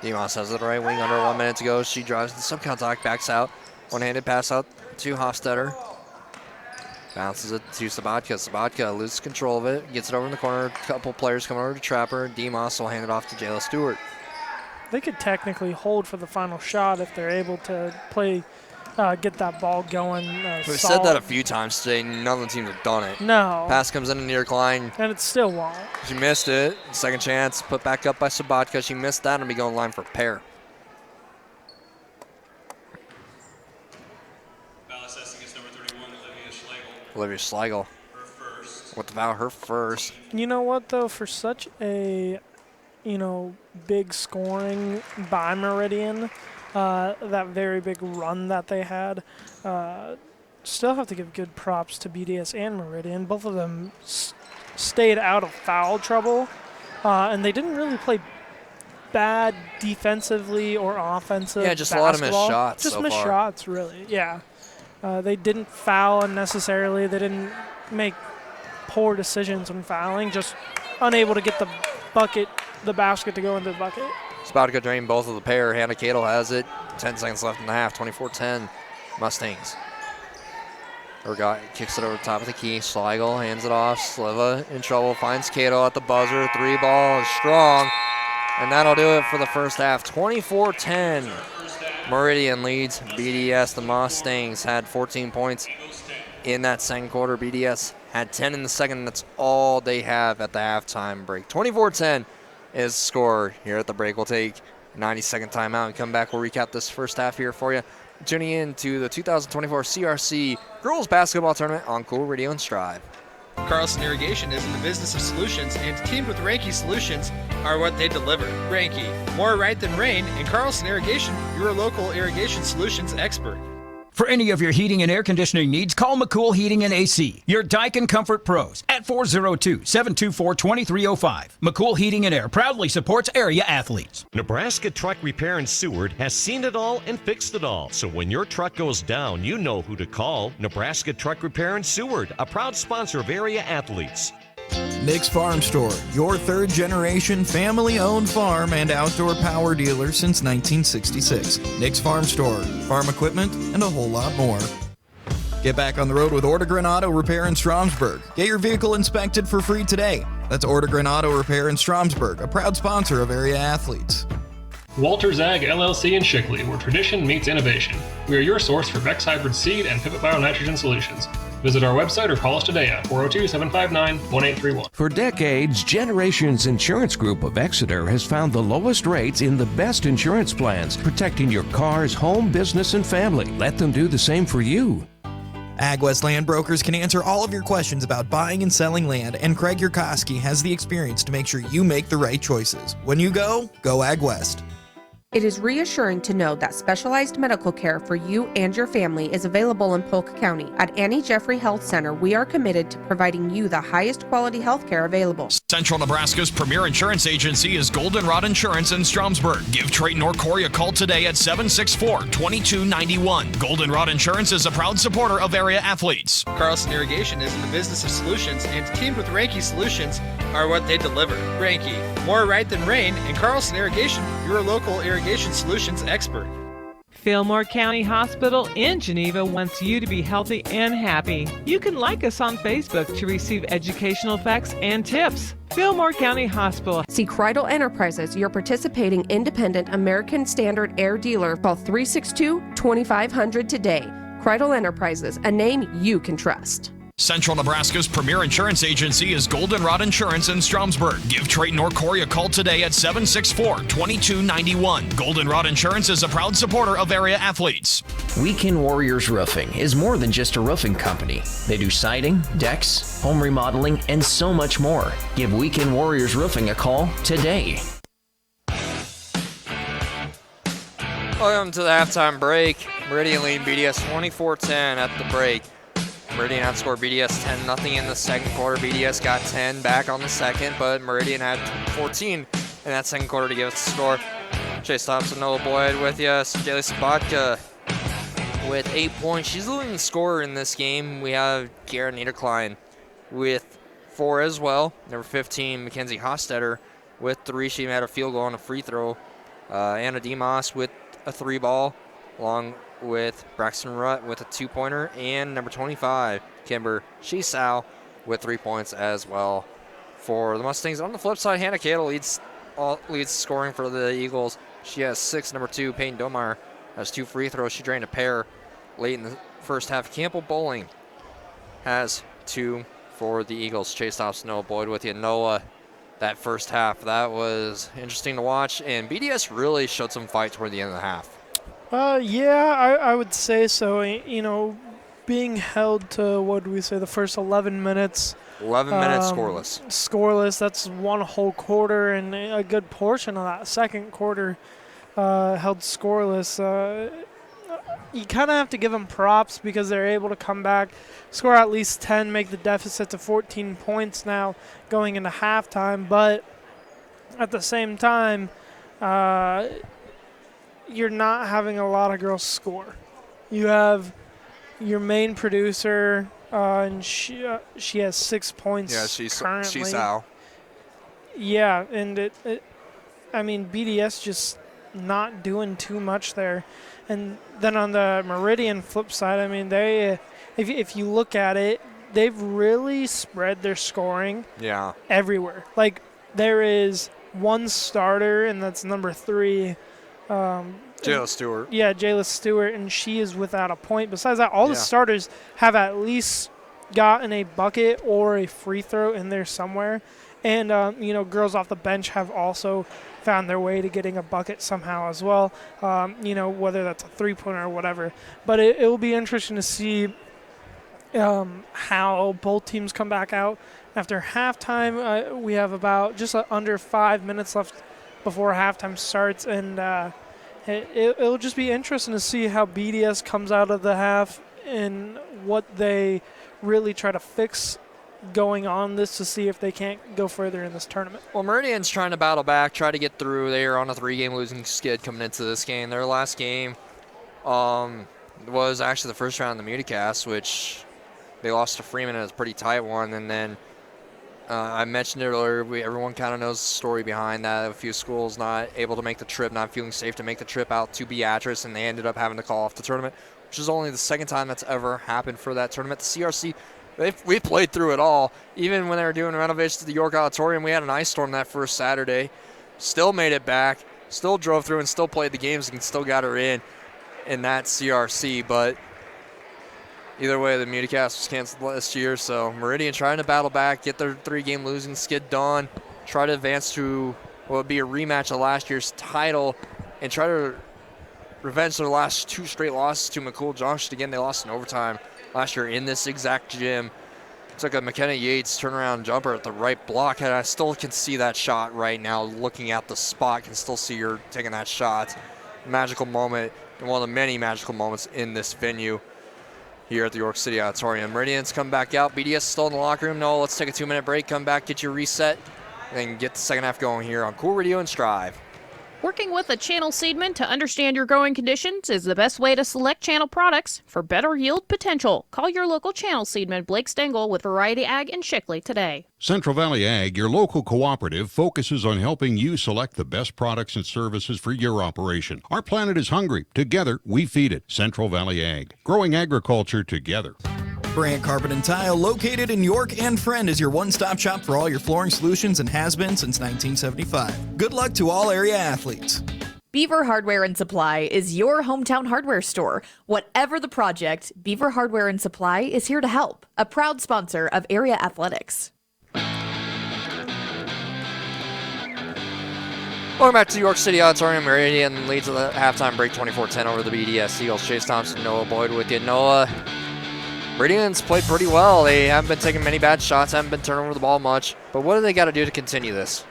Demos has it right wing, under 1 minute to go. She drives the subcontact, backs out. One-handed pass out to Hofstetter. Bounces it to Sabatka. Sabatka loses control of it, gets it over in the corner. A couple players come over to trap her. Demos will hand it off to Jayla Stewart. They could technically hold for the final shot if they're able to play get that ball going. We've said that a few times today. None of the teams have done it. No. Pass comes in near Klein. And it still won't. She missed it. Second chance, put back up by Sabatka. She missed that and be going line for a pair. Foul assessing against number 31, Olivia Schlegel. Olivia Schlegel. Her first. With the foul, her first. You know what, though? For such a, big scoring by Meridian, that very big run that they had, still have to give good props to BDS and Meridian. Both of them stayed out of foul trouble, and they didn't really play bad defensively or offensive. Yeah, just basketball. a lot of missed shots. Just so missed far. shots, really. Yeah. They didn't foul unnecessarily. They didn't make poor decisions when fouling. Just unable to get the basket to go into the bucket. It's about to go drain both of the pair. Hannah Cadle has it. 10 seconds left in the half. 24-10 Mustangs. Her guy kicks it over the top of the key. Schlegel hands it off. Sliva in trouble. Finds Cadle at the buzzer. 3 ball is strong. And that'll do it for the first half. 24-10. Meridian leads BDS. The Mustangs had 14 points in that second quarter. BDS had 10 in the second. That's all they have at the halftime break. 24-10 is the score here at the break. We'll take a 90-second timeout and come back. We'll recap this first half here for you. Tuning in to the 2024 CRC Girls Basketball Tournament on Cool Radio and Strive. Carlson Irrigation is in the business of solutions, and teamed with Ranke Solutions are what they deliver. Ranke, more right than rain, and Carlson Irrigation, your local irrigation solutions expert. For any of your heating and air conditioning needs, call McCool Heating and AC, your Daikin Comfort Pros, at 402-724-2305. McCool Heating and Air proudly supports area athletes. Nebraska Truck Repair in Seward has seen it all and fixed it all. So when your truck goes down, you know who to call. Nebraska Truck Repair in Seward, a proud sponsor of area athletes. Nick's Farm Store, your third-generation family-owned farm and outdoor power dealer since 1966. Nick's Farm Store, farm equipment, and a whole lot more. Get back on the road with Ortegren Auto Repair in Stromsburg. Get your vehicle inspected for free today. That's Ortegren Auto Repair in Stromsburg, a proud sponsor of area athletes. Walters Ag LLC in Shickley, where tradition meets innovation. We are your source for Vex Hybrid Seed and Pivot Bio-Nitrogen solutions. Visit our website or call us today at 402-759-1831. For decades, Generations Insurance Group of Exeter has found the lowest rates in the best insurance plans, protecting your cars, home, business, and family. Let them do the same for you. AgWest Land Brokers can answer all of your questions about buying and selling land, and Craig Yurkowski has the experience to make sure you make the right choices. When you go AgWest. It is reassuring to know that specialized medical care for you and your family is available in Polk County. At Annie Jeffrey Health Center, we are committed to providing you the highest quality health care available. Central Nebraska's premier insurance agency is Goldenrod Insurance in Stromsburg. Give Trayton or Corey a call today at 764-2291. Goldenrod Insurance is a proud supporter of area athletes. Carlson Irrigation is in the business of solutions, and teamed with Ranke Solutions are what they deliver. Ranke, more right than rain, and Carlson Irrigation, your local irrigation solutions expert. Fillmore County Hospital in Geneva wants you to be healthy and happy. You can like us on Facebook to receive educational facts and tips. Fillmore County Hospital. See Kreidel Enterprises, your participating independent American Standard Air dealer. Call 362-2500 today. Kreidel Enterprises, a name you can trust. Central Nebraska's premier insurance agency is Goldenrod Insurance in Stromsburg. Give Trayton or Corey a call today at 764-2291. Goldenrod Insurance is a proud supporter of area athletes. Weekend Warriors Roofing is more than just a roofing company. They do siding, decks, home remodeling, and so much more. Give Weekend Warriors Roofing a call today. Welcome to the halftime break. Meridian leading BDS 24-10 at the break. Meridian outscored BDS 10-0 in the second quarter. BDS got 10 back on the second, but Meridian had 14 in that second quarter to give us the score. Chase Thompson, Noah Boyd with you. Jaylee Sabatka with 8 points. She's the leading scorer in this game. We have Garrett Niederklein with 4 as well. Number 15, Mackenzie Hostetter with 3. She had a field goal and a free throw. Anna Demas with a 3 ball, along with Braxton Rutt with a 2-pointer, and number 25, Kimber Shisao with 3 points as well for the Mustangs. On the flip side, Hannah Cadle leads scoring for the Eagles. She has 6. Number 2, Peyton Domar has 2 free throws. She drained a pair late in the first half. Campbell Bowling has 2 for the Eagles. Chase stops Noah Boyd with you. Noah, that first half, that was interesting to watch, and BDS really showed some fight toward the end of the half. Yeah, I would say so. You know, being held to, what do we say, the first 11 minutes. 11 minutes scoreless. Scoreless, that's one whole quarter, and a good portion of that second quarter held scoreless. You kind of have to give them props because they're able to come back, score at least 10, make the deficit to 14 points now going into halftime. But at the same time, you're not having a lot of girls score. You have your main producer, and she has 6 points. Yeah, she's out. Yeah, and I mean, BDS just not doing too much there. And then on the Meridian flip side, I mean, they, if you look at it, they've really spread their scoring everywhere. Like, there is one starter, and that's number 3. Jayla Stewart. Yeah, Jayla Stewart, and she is without a point. Besides that, all the starters have at least gotten a bucket or a free throw in there somewhere. And, you know, girls off the bench have also found their way to getting a bucket somehow as well, you know, whether that's a three-pointer or whatever. But it will be interesting to see how both teams come back out. After halftime, we have about just under 5 minutes left before halftime starts, and it'll just be interesting to see how BDS comes out of the half and what they really try to fix going on this to see if they can't go further in this tournament. Well, Meridian's trying to battle back, try to get through. They are on a 3-game losing skid coming into this game. Their last game was actually the first round of the Muticast, which they lost to Freeman. It was a pretty tight one. And then I mentioned it earlier, everyone kind of knows the story behind that. A few schools not able to make the trip, not feeling safe to make the trip out to Beatrice, and they ended up having to call off the tournament, which is only the second time that's ever happened for that tournament. The CRC, we played through it all. Even when they were doing renovations to the York Auditorium, we had an ice storm that first Saturday. Still made it back, still drove through and still played the games and still got her in that CRC. But either way, the Muticast was canceled last year, so Meridian trying to battle back, get their 3-game losing skid done, try to advance to what would be a rematch of last year's title, and try to revenge their last 2 straight losses to McCool Junction. Again, they lost in overtime last year in this exact gym. Took a McKenna Yates turnaround jumper at the right block, and I still can see that shot right now. Looking at the spot, can still see her taking that shot. Magical moment, and one of the many magical moments in this venue here at the York City Auditorium. Meridian's come back out. BDS is still in the locker room. No, let's take a 2-minute break, come back, get your reset, and then get the second half going here on Cool Radio and Strive. Working with a channel seedman to understand your growing conditions is the best way to select channel products for better yield potential. Call your local channel seedman, Blake Stengel, with Variety Ag in Shickley today. Central Valley Ag, your local cooperative, focuses on helping you select the best products and services for your operation. Our planet is hungry. Together, we feed it. Central Valley Ag, growing agriculture together. Brandt Carpet and Tile, located in York and Friend, is your one-stop shop for all your flooring solutions and has been since 1975. Good luck to all area athletes. Beaver Hardware and Supply is your hometown hardware store. Whatever the project, Beaver Hardware and Supply is here to help. A proud sponsor of area athletics. Welcome back to York City Auditorium. Meridian leads the halftime break 24-10 over the BDS Eagles. Chase Thompson, Noah Boyd with you. Noah, Meridian's played pretty well. They haven't been taking many bad shots, haven't been turning over the ball much. But what do they got to do to continue this?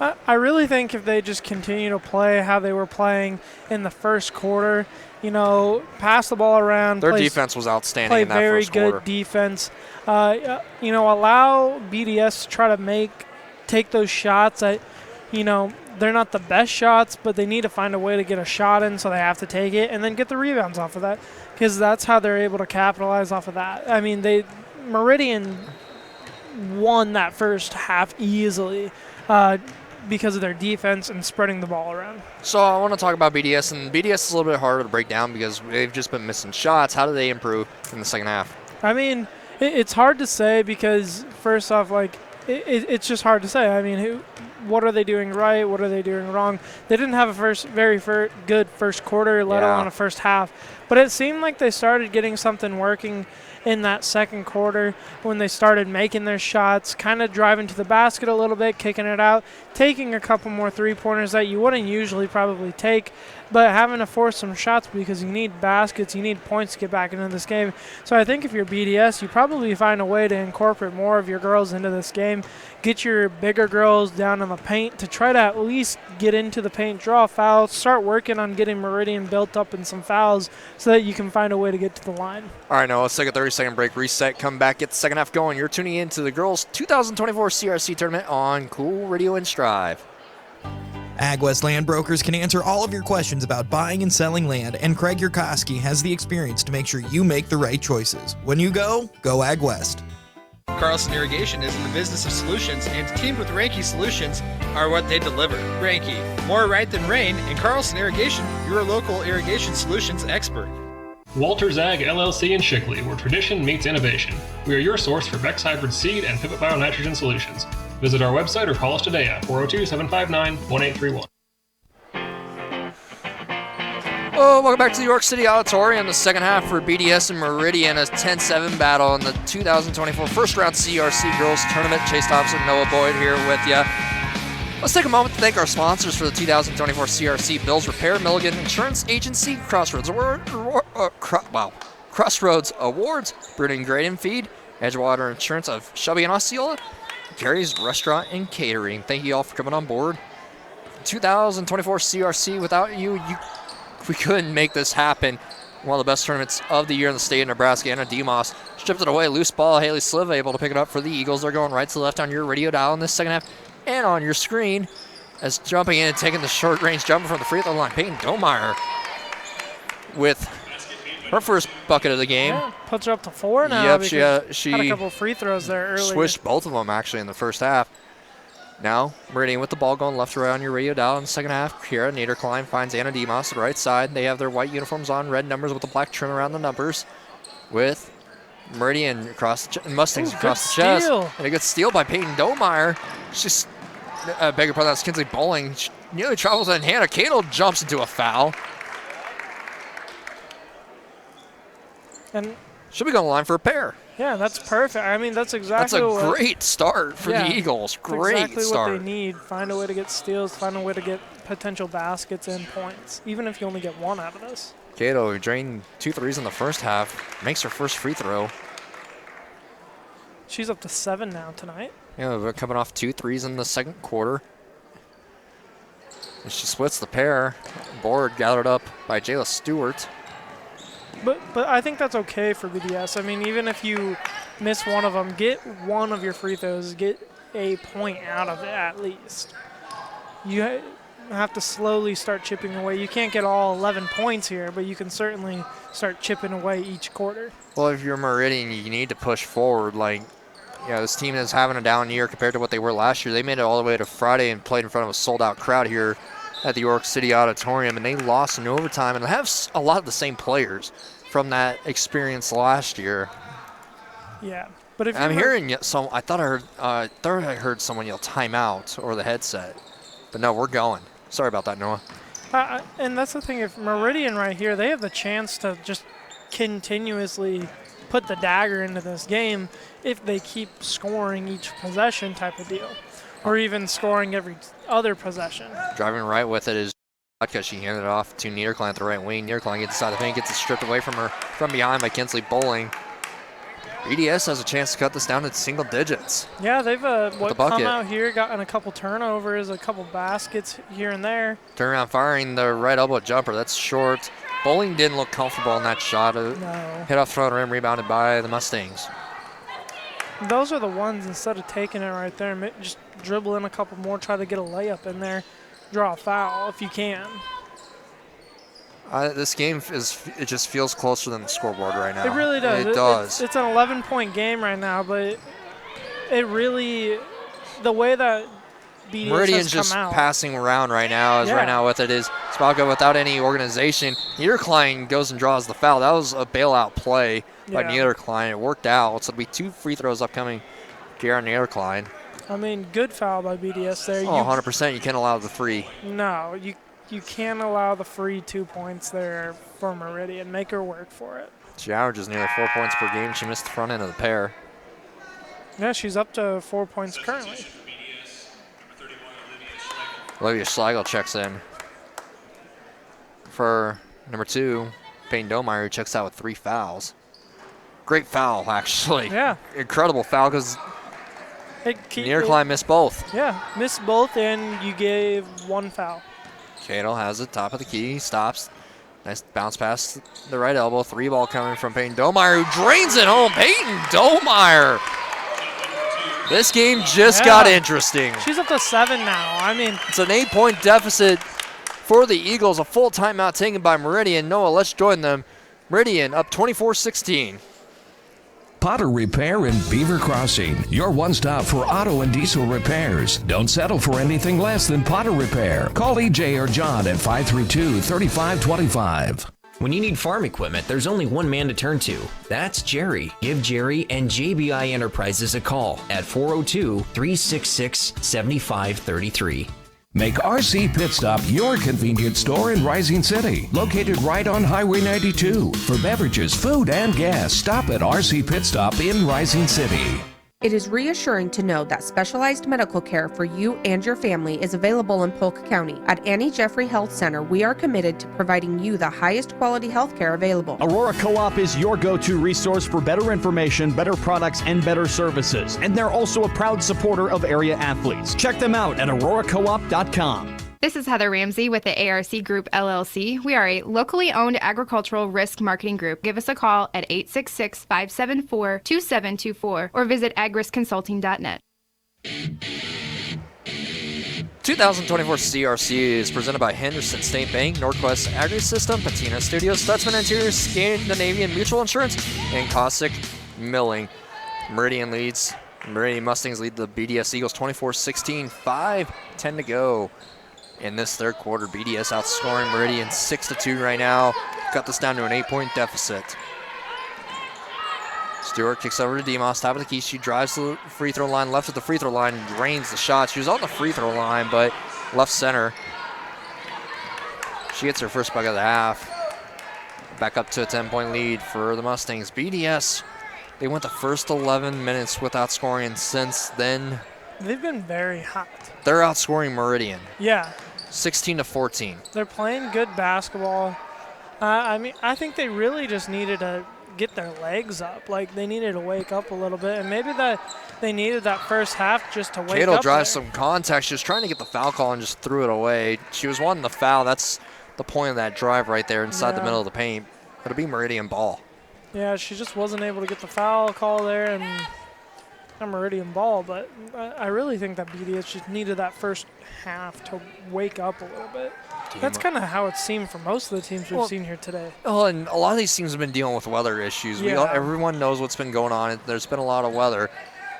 I really think if they just continue to play how they were playing in the first quarter, you know, pass the ball around. Their defense was outstanding in that first quarter. Play very good defense. You know, allow BDS to try to take those shots. You know, they're not the best shots, but they need to find a way to get a shot in, so they have to take it and then get the rebounds off of that, because that's how they're able to capitalize off of that. I mean, Meridian won that first half easily because of their defense and spreading the ball around. So I want to talk about BDS, and BDS is a little bit harder to break down because they've just been missing shots. How do they improve in the second half? I mean, it's hard to say because, first off, like, it's just hard to say. I mean, what are they doing right, what are they doing wrong. They didn't have a very good first quarter, let alone a first half. But it seemed like they started getting something working in that second quarter when they started making their shots, kind of driving to the basket a little bit, kicking it out, taking a couple more three-pointers that you wouldn't usually probably take, but having to force some shots because you need baskets, you need points to get back into this game. So I think if you're BDS, you probably find a way to incorporate more of your girls into this game, get your bigger girls down in the paint to try to at least get into the paint, draw fouls, start working on getting Meridian built up in some fouls so that you can find a way to get to the line. All right, now let's take a 30-second break, reset, come back, get the second half going. You're tuning in to the girls' 2024 CRC tournament on Cool Radio and Strive. AgWest Land Brokers can answer all of your questions about buying and selling land, and Craig Yurkowski has the experience to make sure you make the right choices. When you go AgWest. Carlson Irrigation is in the business of solutions, and teamed with Ranky Solutions are what they deliver. Ranky, more right than rain, and Carlson Irrigation, your local irrigation solutions expert. Walters Ag LLC in Shickley, where tradition meets innovation. We are your source for Beck's hybrid seed and pivot bionitrogen solutions. Visit our website or call us today at 402-759-1831. Oh, welcome back to the York City Auditorium. The second half for BDS and Meridian, a 10-7 battle in the 2024 first-round CRC Girls Tournament. Chase Thompson, Noah Boyd here with you. Let's take a moment to thank our sponsors for the 2024 CRC Bills Repair, Milligan Insurance Agency, Crossroads Awards, Brooding Grade and Feed, Edgewater Insurance of Shelby and Osceola, Gary's Restaurant and Catering. Thank you all for coming on board. 2024 CRC, without you, we couldn't make this happen. One of the best tournaments of the year in the state of Nebraska. Anna Demos stripped it away. Loose ball. Haley Sliva able to pick it up for the Eagles. They're going right to left on your radio dial in this second half and on your screen as jumping in and taking the short range jumper from the free throw line. Peyton Domeyer with her first bucket of the game. Yeah, puts her up to 4 now. Yep, she had a couple free throws there earlier. Switched both of them actually in the first half. Now, Meridian with the ball going left to right on your radio dial in the second half. Kira Naderklein finds Anna Demos on the right side. They have their white uniforms on, red numbers with the black trim around the numbers. With Meridian across the Mustangs across the chest. And a good steal by Peyton Domeyer. She's, beg your pardon, that's Kinsley Bowling. She nearly travels in. Hannah Cato jumps into a foul. And she'll be going to the line for a pair. Yeah, that's perfect. I mean, that's exactly great start for the Eagles. Great exactly start. What they need. Find a way to get steals, find a way to get potential baskets and points, even if you only get one out of this. Cato, who drained 2 threes in the first half, makes her first free throw. She's up to 7 now tonight. Yeah, they're coming off 2 threes in the second quarter. And she splits the pair. Board gathered up by Jayla Stewart. But I think that's okay for BDS. I mean, even if you miss one of them, get one of your free throws, get a point out of it at least. You have to slowly start chipping away. You can't get all 11 points here, but you can certainly start chipping away each quarter. Well, if you're Meridian, you need to push forward. Like, this team is having a down year compared to what they were last year. They made it all the way to Friday and played in front of a sold-out crowd here at the York City Auditorium, and they lost in overtime and have a lot of the same players from that experience last year. Yeah, but if I'm hearing some, I thought I heard someone yell timeout over the headset, but no, we're going. Sorry about that, Noah. And that's the thing. If Meridian right here, they have the chance to just continuously put the dagger into this game if they keep scoring each possession type of deal, or even scoring every other possession. Driving right with it is because she handed it off to Niederklein at the right wing. Niederklein gets inside the paint, gets it stripped away from her from behind by Kinsley Bowling. BDS has a chance to cut this down to single digits. Yeah, they've come out here, gotten a couple turnovers, a couple baskets here and there. Turnaround firing the right elbow jumper. That's short. Bowling didn't look comfortable in that shot. No. Hit off front rim, rebounded by the Mustangs. Those are the ones, instead of taking it right there, just dribble in a couple more, try to get a layup in there, draw a foul if you can. This game it just feels closer than the scoreboard right now. It really does. It does. It's an 11-point game right now, but it really, the way that BDS Meridian's has just come out, passing around right now. Right now with it is Spalka without any organization. Niederklein goes and draws the foul. That was a bailout play by Niederklein. It worked out. So it'll be 2 free throws upcoming. Karen Niederklein. I mean, good foul by BDS there. Oh, 100%. You can't allow the free. No, you can't allow the free 2 points there for Meridian. Make her work for it. She averages nearly 4 points per game. She missed the front end of the pair. Yeah, she's up to 4 points currently. Olivia Schlegel checks in for number 2, Peyton Domeyer, who checks out with 3 fouls. Great foul, actually. Yeah. Incredible foul because Nearcline missed both. Yeah, missed both, and you gave 1 foul. Cato has it, top of the key, stops. Nice bounce pass the right elbow. 3-ball coming from Peyton Domeyer, who drains it home. Peyton Domeyer. This game just got interesting. She's up to 7 now. I mean, it's an 8-point deficit for the Eagles. A full timeout taken by Meridian. Noah, let's join them. Meridian up 24-16. Potter Repair in Beaver Crossing, your one stop for auto and diesel repairs. Don't settle for anything less than Potter Repair. Call EJ or John at 532-3525. When you need farm equipment, there's only one man to turn to. That's Jerry. Give Jerry and JBI Enterprises a call at 402-366-7533. Make RC Pit Stop your convenience store in Rising City, located right on Highway 92. For beverages, food, and gas, stop at RC Pit Stop in Rising City. It is reassuring to know that specialized medical care for you and your family is available in Polk County. At Annie Jeffrey Health Center, we are committed to providing you the highest quality health care available. Aurora Co-op is your go-to resource for better information, better products, and better services. And they're also a proud supporter of area athletes. Check them out at auroracoop.com. This is Heather Ramsey with the ARC Group LLC. We are a locally owned agricultural risk marketing group. Give us a call at 866-574-2724 or visit agriskconsulting.net. 2024 CRC is presented by Henderson State Bank, Northwest Agri-System, Patina Studios, Stutzman Interiors, Scandinavian Mutual Insurance, and Cossack Milling. Meridian Mustangs lead the BDS Eagles 24-16, 5:10 to go. In this third quarter, BDS outscoring Meridian 6-2 right now. Cut this down to an 8-point deficit. Stewart kicks over to Demos, top of the key. She drives to the free throw line, left at the free throw line, and drains the shot. She was on the free throw line, but left center. She gets her first bucket of the half. Back up to a 10-point lead for the Mustangs. BDS, they went the first 11 minutes without scoring, and since then, they've been very hot. They're outscoring Meridian. Yeah. 16-14. They're playing good basketball. I mean, I think they really just needed to get their legs up. Like, they needed to wake up a little bit, and maybe that they needed that first half just to wake Cato up. drives some contact. She was trying to get the foul call and just threw it away. She was wanting the foul. That's the point of that drive right there inside the middle of the paint. It'll be Meridian ball. Yeah, she just wasn't able to get the foul call there, and a Meridian ball, but I really think that BDS just needed that first half to wake up a little bit. That's kind of how it seemed for most of the teams we've seen here today. Oh, and a lot of these teams have been dealing with weather issues. Yeah. Everyone knows what's been going on. There's been a lot of weather.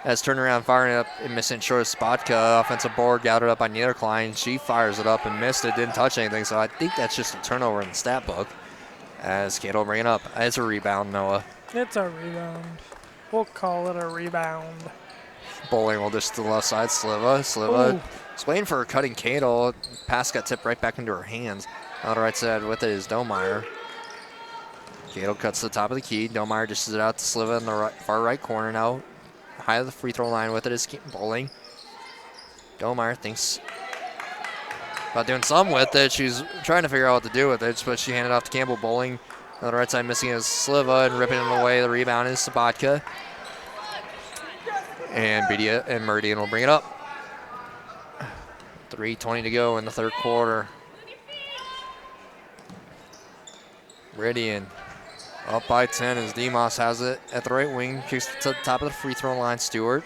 As turnaround firing up and missing short, Spotka, offensive board gathered up by Nearcline. She fires it up and missed it, didn't touch anything, so I think that's just a turnover in the stat book. As Cato bring it up as a rebound, Noah. It's a rebound. We'll call it a rebound. Bowling will just to the left side. Sliva is waiting for her cutting Cato. Pass got tipped right back into her hands. On the right side with it is Domeyer. Cato cuts to the top of the key. Domeyer dishes it out to Sliva in the far right corner now. High of the free throw line with it is Bowling. Domeyer thinks about doing something with it. She's trying to figure out what to do with it, but she handed off to Campbell. Bowling on the right side missing is Sliva and ripping it away. The rebound is Sabatka. And Meridian will bring it up. 3:20 to go in the third quarter. Meridian up by 10 as Demos has it at the right wing. Kicks to the top of the free throw line. Stewart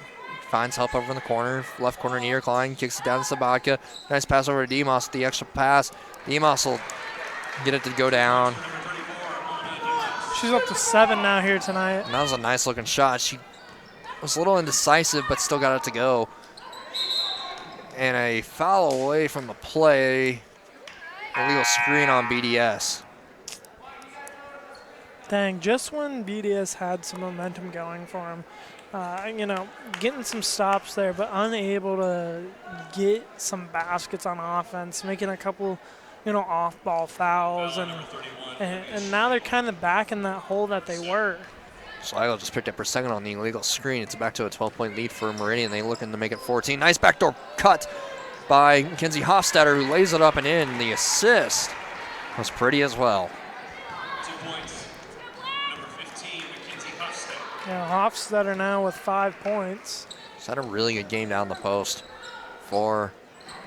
finds help over in the corner. Left corner near Klein. Kicks it down to Sabatka. Nice pass over to Demos. The extra pass. Demos will get it to go down. She's up to 7 now here tonight. And that was a nice looking shot. She was a little indecisive, but still got it to go. And a foul away from the play. Illegal screen on BDS. Dang, just when BDS had some momentum going for him, getting some stops there, but unable to get some baskets on offense, making a couple, off-ball fouls, and now they're kind of back in that hole that they were. Schlegel just picked up her second on the illegal screen. It's back to a 12-point lead for Meridian. They looking to make it 14. Nice backdoor cut by Mackenzie Hofstadter, who lays it up and in. The assist was pretty as well. 2 points. Number 15, Mackenzie Hofstadter. Yeah, Hofstadter now with 5 points. She's had a really good game down the post for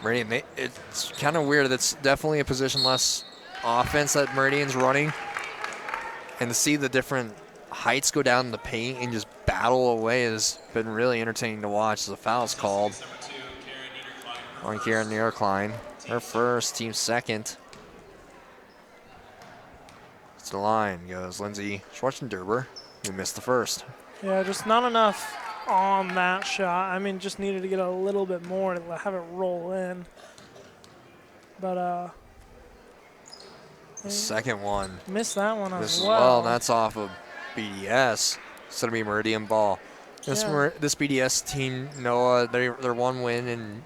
Meridian. It's kind of weird. That's definitely a position-less offense that Meridian's running. And to see the different heights go down in the paint and just battle away has been really entertaining to watch as the foul's called on Karen Niederklein. Her first, team second. To the line goes Lindsay Schwarzenderber, who missed the first. Yeah, just not enough on that shot. I mean, just needed to get a little bit more to have it roll in. But the second one. Missed that one as well. And that's off of BDS. It's going to be Meridian ball. This BDS team, Noah, their one win in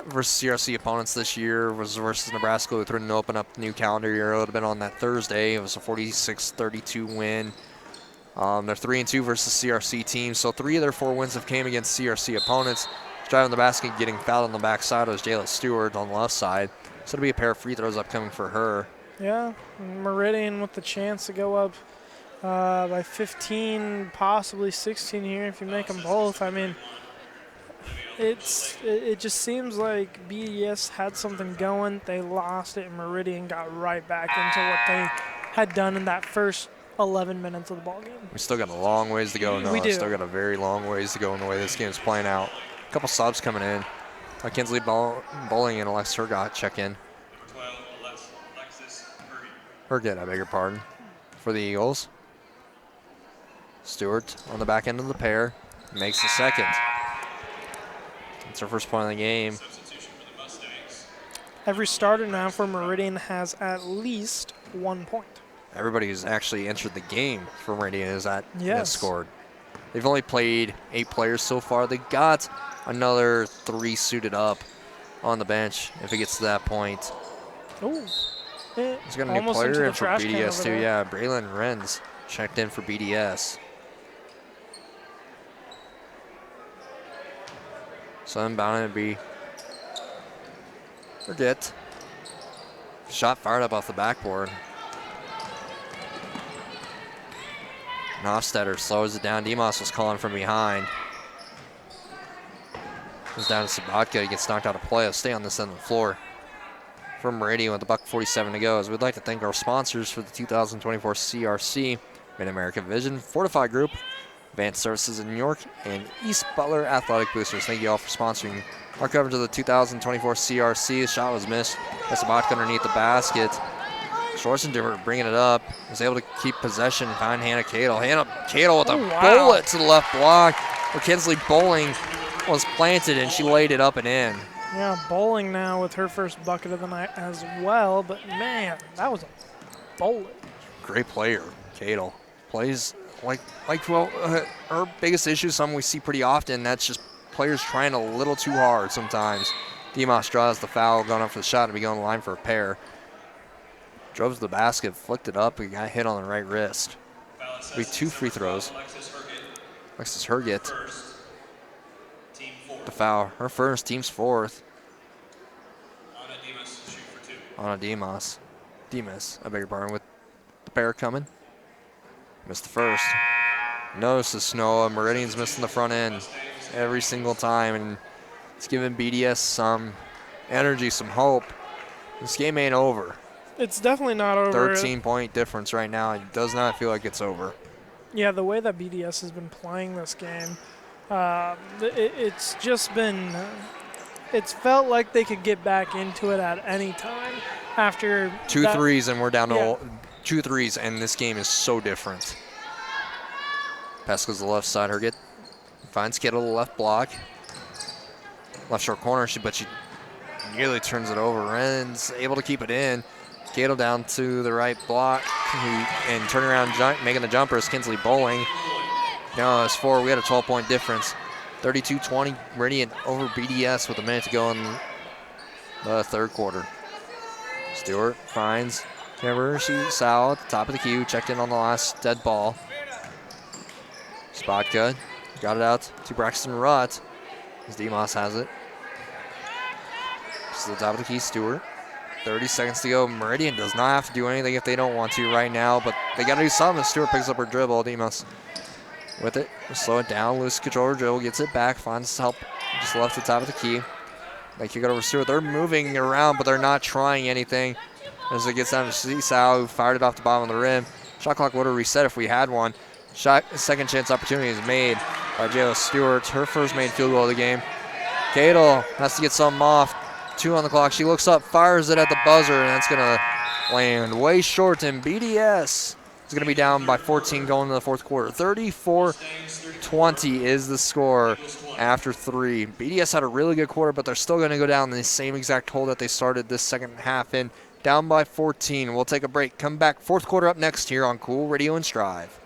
versus CRC opponents this year was versus Nebraska, who threatened to open up the new calendar year. It would have been on that Thursday. It was a 46-32 win. They're 3-2 versus CRC teams, so 3 of their 4 wins have came against CRC opponents. Driving the basket, getting fouled on the backside was Jayla Stewart on the left side. So it'll be a pair of free throws upcoming for her. Yeah, Meridian with the chance to go up by 15, possibly 16 here if you make them both. I mean, it just seems like BDS had something going. They lost it, and Meridian got right back into what they had done in that first 11 minutes of the ball game. We still got a long ways to go. We do. Still got a very long ways to go in the way this game's playing out. A couple subs coming in. Kinsley Bowling and Alex Hergot check in. Herget, I beg your pardon, for the Eagles. Stewart on the back end of the pair makes the second. It's her first point of the game. Every starter now for Meridian has at least 1 point. Everybody who's actually entered the game for Meridian has scored. They've only played 8 players so far. They got another 3 suited up on the bench if it gets to that point. Oh, he's got a new player in for BDS too. Yeah, Braylon Renz checked in for BDS. So I'm bound to be Forget. Shot fired up off the backboard. Hofstadter slows it down. Demos was calling from behind. Goes down to Sabatka. He gets knocked out of play. He'll stay on this end of the floor. From Meridian with $1:47 to go. As we'd like to thank our sponsors for the 2024 CRC Mid-America Vision, Fortify Group, Advanced Services in New York, and East Butler Athletic Boosters. Thank you all for sponsoring our coverage of the 2024 CRC. The shot was missed. Sabatka underneath the basket. Schwarzenegger bringing it up. Was able to keep possession. Find Hannah Cadle. Hannah Cadle with a bullet to the left block. Where Kinsley Bowling was planted and she laid it up and in. Yeah, Bowling now with her first bucket of the night as well. But man, that was a bullet. Great player, Cadle. Plays her biggest issue is something we see pretty often. That's just players trying a little too hard sometimes. Demos draws the foul, going up for the shot, and be going to the line for a pair. Drove to the basket, flicked it up, and got hit on the right wrist. We 2 free throws. Alexis Herget. The foul. Her first, team's fourth. Anna Demos. Demas, I beg your pardon, with the pair coming. Missed the first. Notices Noah. Meridian's missing the front end every single time, and it's giving BDS some energy, some hope. This game ain't over. It's definitely not over. 13-point difference right now. It does not feel like it's over. Yeah, the way that BDS has been playing this game, it's just been, it's felt like they could get back into it at any time after 2 threes and we're down to 2 threes, and this game is so different. Pass goes to the left side. Herget finds Kittle the left block. Left short corner, but she nearly turns it over. Ren's able to keep it in. Kittle down to the right block and turn around, making the jumper is Kinsley Bowling. No, it's 4. We had a 12-point difference. 32-20, Meridian over BDS with a minute to go in the third quarter. Stewart finds Sal at the top of the key, who checked in on the last dead ball. Spotka got it out to Braxton Rutt as Demos has it. To the top of the key, Stewart. 30 seconds to go. Meridian does not have to do anything if they don't want to right now, but they got to do something. Stewart picks up her dribble. Demos with it. Slow it down. Lose control of her dribble. Gets it back. Finds help just left at the top of the key. They kick it over to Stewart. They're moving around, but they're not trying anything. As it gets down to Sal, who fired it off the bottom of the rim. Shot clock would have reset if we had one. Second chance opportunity is made by Jayla Stewart. Her first made field goal of the game. Cadle has to get something off. 2 on the clock. She looks up, fires it at the buzzer, and that's going to land way short. And BDS is going to be down by 14 going into the fourth quarter. 34-20 is the score after 3. BDS had a really good quarter, but they're still going to go down in the same exact hole that they started this second half in. Down by 14. We'll take a break. Come back. Fourth quarter up next here on Cool Radio and Strive.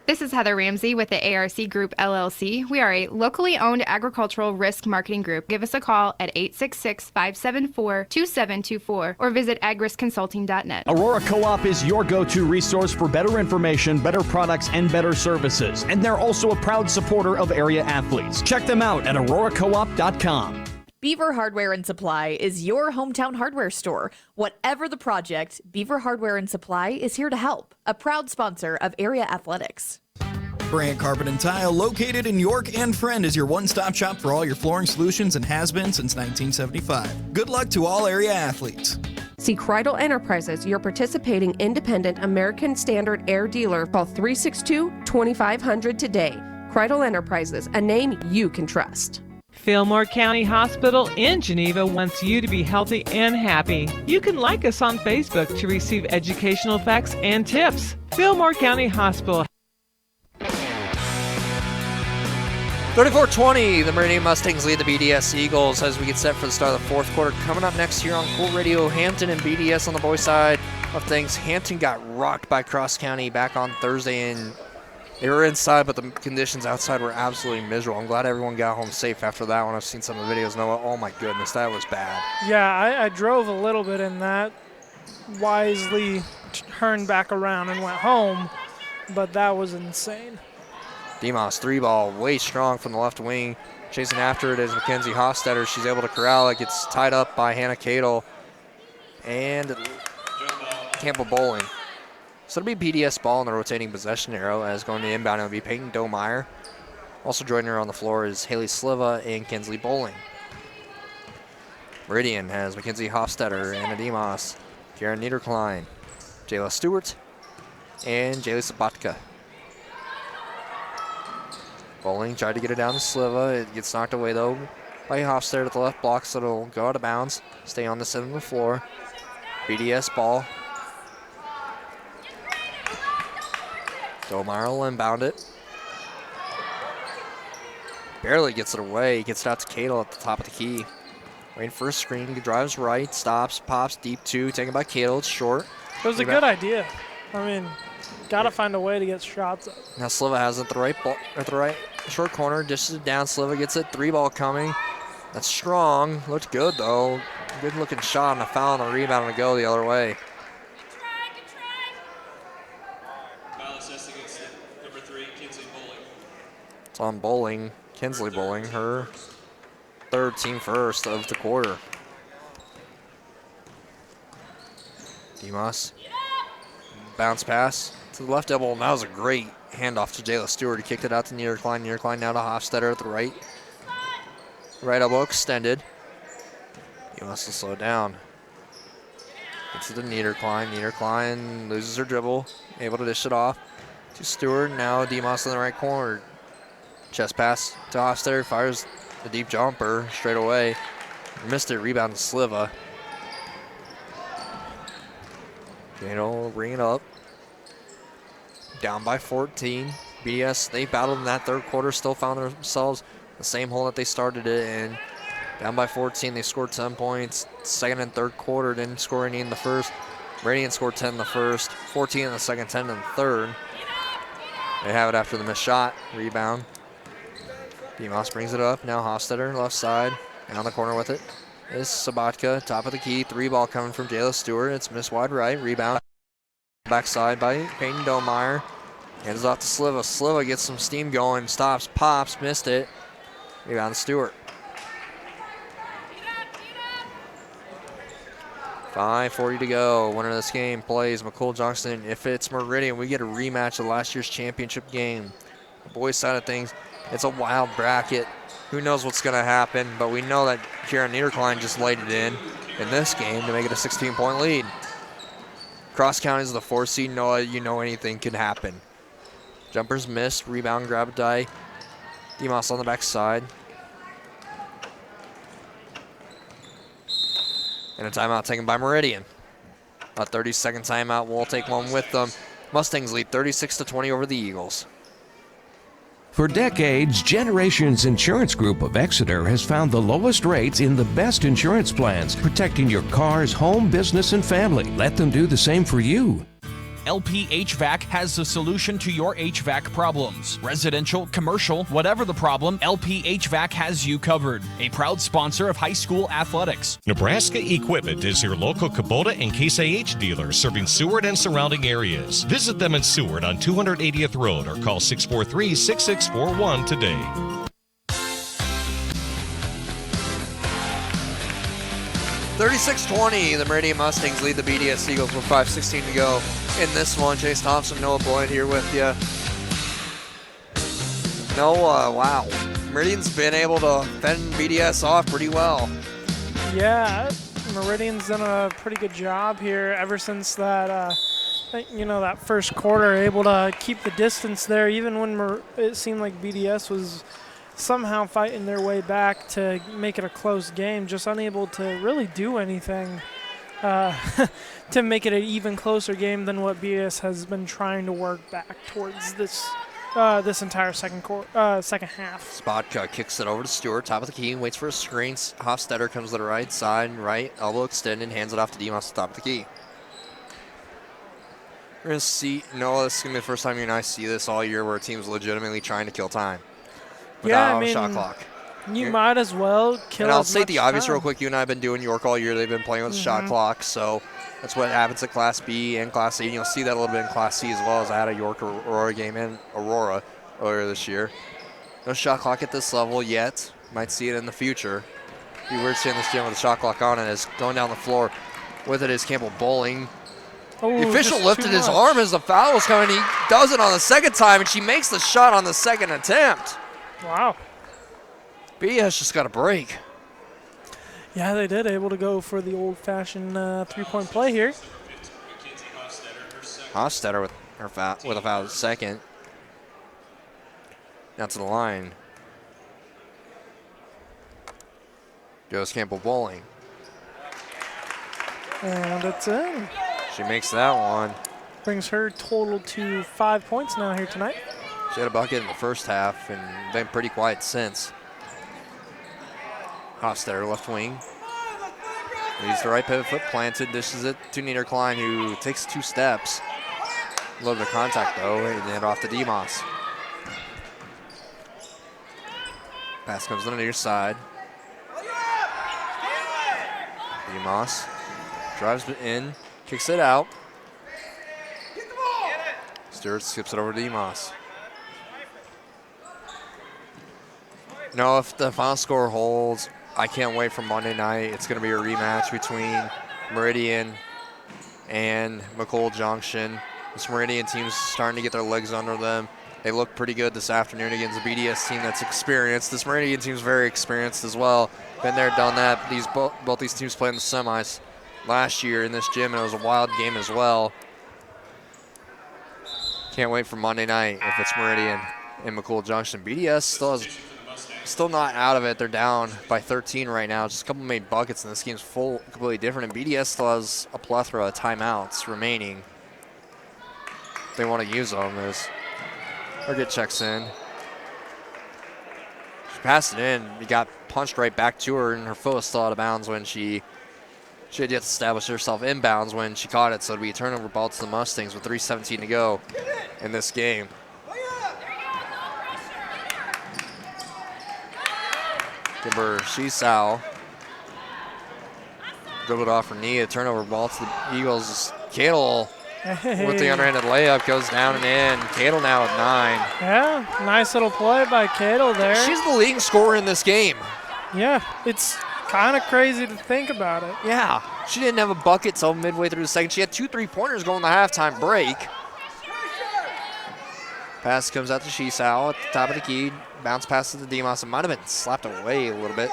This is Heather Ramsey with the ARC Group LLC. We are a locally owned agricultural risk marketing group. Give us a call at 866-574-2724 or visit agriskconsulting.net. Aurora Co-op is your go-to resource for better information, better products, and better services. And they're also a proud supporter of area athletes. Check them out at auroracoop.com. Beaver Hardware and Supply is your hometown hardware store. Whatever the project, Beaver Hardware and Supply is here to help. A proud sponsor of area athletics. Brandt Carpet and Tile, located in York and Friend, is your one-stop shop for all your flooring solutions and has been since 1975. Good luck to all area athletes. See Kreidel Enterprises, your participating independent American Standard Air dealer. Call 362-2500 today. Kreidel Enterprises, a name you can trust. Fillmore County Hospital in Geneva wants you to be healthy and happy. You can like us on Facebook to receive educational facts and tips. Fillmore County Hospital. 34-20, the Meridian Mustangs lead the BDS Eagles as we get set for the start of the fourth quarter. Coming up next here on Cool Radio, Hampton and BDS on the boys' side of things. Hampton got rocked by Cross County back on Thursday, and they were inside, but the conditions outside were absolutely miserable. I'm glad everyone got home safe after that one. I've seen some of the videos. Noah, oh my goodness, that was bad. Yeah, I drove a little bit in that. Wisely turned back around and went home, but that was insane. Demos, 3-ball, way strong from the left wing. Chasing after it is Mackenzie Hofstetter. She's able to corral it. Gets tied up by Hannah Cadle and Campbell Bowling. So it'll be BDS ball in the rotating possession arrow as going to inbound. It'll be Peyton Domeyer. Also joining her on the floor is Haley Sliva and Kinsley Bowling. Meridian has Mackenzie Hofstetter, Anna Demos, Karen Niederklein, Jayla Stewart, and Jaylee Sabatka. Bowling tried to get it down to Sliva. It gets knocked away, though, by Hofstetter at the left block, so it'll go out of bounds. Stay on the center of the floor. BDS ball. Domeyer will inbound it. Barely gets it away. Gets it out to Cadle at the top of the key. Waiting for a screen. He drives right, stops, pops, deep 2. Taken by Cadle. It's short. It was a good idea. I mean, gotta find a way to get shots up. Now Sliva has it at the right ball, at the right short corner. Dishes it down. Sliva gets it. 3-ball coming. That's strong. Looked good though. Good looking shot and a foul on the rebound and a go the other way. It's on Bowling, Kinsley Bowling, her third team first of the quarter. Demos, bounce pass to the left elbow, and that was a great handoff to Jayla Stewart. He kicked it out to Niederklein. Niederklein now to Hofstetter at the right. Right elbow extended. Demos will slow down. Gets it to Niederklein. Niederklein loses her dribble, able to dish it off to Stewart. Now Demos in the right corner. Chest pass to Hofstetter, fires the deep jumper straight away. Missed it, rebound to Sliva. Cadle bring it up. Down by 14. BDS, they battled in that third quarter, still found themselves the same hole that they started it in. Down by 14, they scored 10 points. Second and third quarter, didn't score any in the first. Meridian scored 10 in the first, 14 in the second, 10 in the third. They have it after the missed shot. Rebound. Demos brings it up. Now Hofstetter, left side. Down the corner with it is Sabatka. Top of the key. 3 ball coming from Jayla Stewart. It's missed wide right. Rebound. Backside by Peyton Domeyer. Hands off to Sliva. Sliva gets some steam going. Stops, pops, missed it. Rebound to Stewart. 5:40 to go. Winner of this game plays McCool Johnston. If it's Meridian, we get a rematch of last year's championship game. The boys' side of things, it's a wild bracket. Who knows what's going to happen, but we know that Kieran Niederklein just laid it in this game to make it a 16-point lead. Cross County is the 4 seed. You know anything can happen. Jumpers missed. Rebound, grab a die. Demos on the backside. And a timeout taken by Meridian. A 30-second timeout. We'll take one with them. Mustangs lead 36-20 over the Eagles. For decades, Generations Insurance Group of Exeter has found the lowest rates in the best insurance plans, protecting your cars, home, business, and family. Let them do the same for you. LP HVAC has the solution to your HVAC problems. Residential, commercial, whatever the problem, LP HVAC has you covered. A proud sponsor of high school athletics. Nebraska Equipment is your local Kubota and Case IH dealer serving Seward and surrounding areas. Visit them in Seward on 280th Road or call 643-6641 today. (36-20), the Meridian Mustangs lead the BDS Eagles with 5:16 to go in this one. Chase Thompson, Noah Boyd here with you. Noah, wow. Meridian's been able to fend BDS off pretty well. Yeah, Meridian's done a pretty good job here ever since that, that first quarter, able to keep the distance there, even when it seemed like BDS was somehow fighting their way back to make it a close game, just unable to really do anything to make it an even closer game than what BDS has been trying to work back towards this entire second half. Spotka kicks it over to Stewart, top of the key, waits for a screen. Hofstetter comes to the right side, right elbow extended, hands it off to Demos at the top of the key. We're going to see, Noah, this is going to be the first time you and I see this all year where a team's legitimately trying to kill time. Yeah, I mean, shot clock. You might as well kill. And I'll as state much the obvious time. real quick. You and I have been doing York all year. They've been playing with the shot clock, so that's what happens at Class B and Class C. And you'll see that a little bit in Class C as well, as I had a York Aurora game in Aurora earlier this year. No shot clock at this level yet. Might see it in the future. Be weird seeing this gym with the shot clock on and is going down the floor with it is Campbell Bowling. Oh, the official lifted his arm as the foul was coming. He does it on the second time, and she makes the shot on the second attempt. Wow. BDS just got a break. Yeah, they did. Able to go for the old-fashioned three-point play here. Hofstetter with a foul at second. Now to the line. Goes Campbell Bowling. And it's in. She makes that one. Brings her total to 5 points now here tonight. She had a bucket in the first half and been pretty quiet since. Hofstetter, left wing. Leaves the right pivot foot planted. Dishes it to Niederklein, who takes 2 steps. A little bit of contact, though, and then off to Demos. Pass comes on the near side. Demos drives it in, kicks it out. Stewart skips it over to Demos. No, if the final score holds, I can't wait for Monday night. It's going to be a rematch between Meridian and McCool Junction. This Meridian team's starting to get their legs under them. They look pretty good this afternoon against a BDS team that's experienced. This Meridian team's very experienced as well. Been there, done that. Both these teams played in the semis last year in this gym, and it was a wild game as well. Can't wait for Monday night if it's Meridian and McCool Junction. BDS still not out of it. They're down by 13 right now. Just a couple made buckets, and this game's completely different. And BDS still has a plethora of timeouts remaining. If they want to use them, Urget checks in. She passed it in. He got punched right back to her, and her foot was still out of bounds when she had yet to establish herself inbounds when she caught it. So it'll be a turnover ball to the Mustangs with 3:17 to go in this game. Kimber Shisao. Dribbled off her knee. A turnover ball to the Eagles. Cadle with the underhanded layup goes down and in. Cadle now with 9. Yeah, nice little play by Cadle there. She's the leading scorer in this game. Yeah, it's kind of crazy to think about it. Yeah, she didn't have a bucket till midway through the second. She had 2 3-pointers going the halftime break. Pass comes out to Shisao at the top of the key. Bounce pass to the Demos. It might have been slapped away a little bit.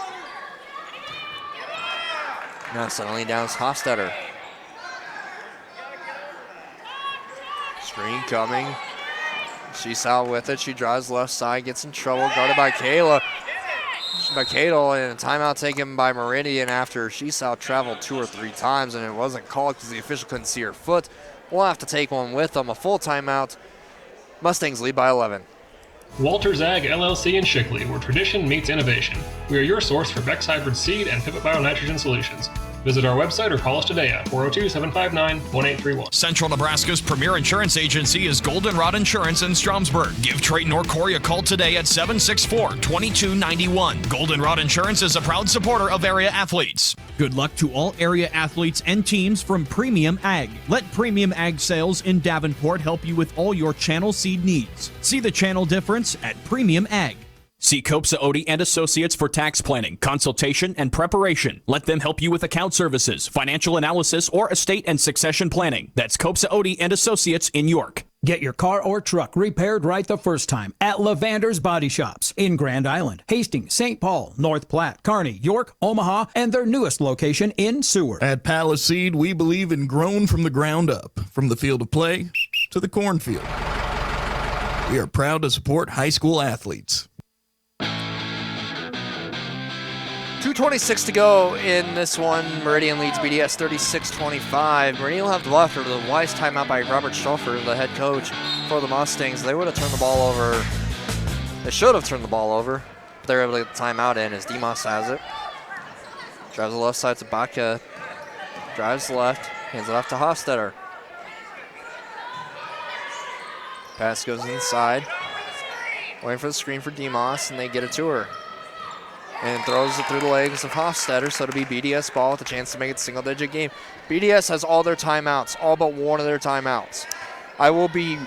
Now suddenly down is Hofstetter. Screen coming. Shisao with it. She drives left side, gets in trouble. Guarded by Kayla. By Cadle, and a timeout taken by Meridian after Shisao traveled 2 or 3 times and it wasn't called because the official couldn't see her foot. We'll have to take one with them. A full timeout. Mustangs lead by 11. Walters Ag LLC in Shickley, where tradition meets innovation. We are your source for Beck's hybrid seed and pivot bionitrogen solutions. Visit our website or call us today at 402-759-1831. Central Nebraska's premier insurance agency is Goldenrod Insurance in Stromsburg. Give Trayton or Corey a call today at 764-2291. Goldenrod Insurance is a proud supporter of area athletes. Good luck to all area athletes and teams from Premium Ag. Let Premium Ag Sales in Davenport help you with all your channel seed needs. See the channel difference at Premium Ag. See Copsa Odie and Associates for tax planning, consultation, and preparation. Let them help you with account services, financial analysis, or estate and succession planning. That's Copsa Odie and Associates in York. Get your car or truck repaired right the first time at Lavander's Body Shops in Grand Island, Hastings, St. Paul, North Platte, Kearney, York, Omaha, and their newest location in Seward. At Palisade, we believe in grown from the ground up, from the field of play to the cornfield. We are proud to support high school athletes. 2:26 to go in this one. Meridian leads BDS 36-25. Meridian will have the left after the wise timeout by Robert Schoffer, the head coach for the Mustangs. They would have turned the ball over. They should have turned the ball over, but they were able to get the timeout in as Demos has it. Drives the left side to Baca. Drives left, hands it off to Hofstetter. Pass goes inside. Waiting for the screen for Demos, and they get it to her. And throws it through the legs of Hofstetter, so it'll be BDS ball with a chance to make it a single-digit game. BDS has all their timeouts, all but one of their timeouts. I will be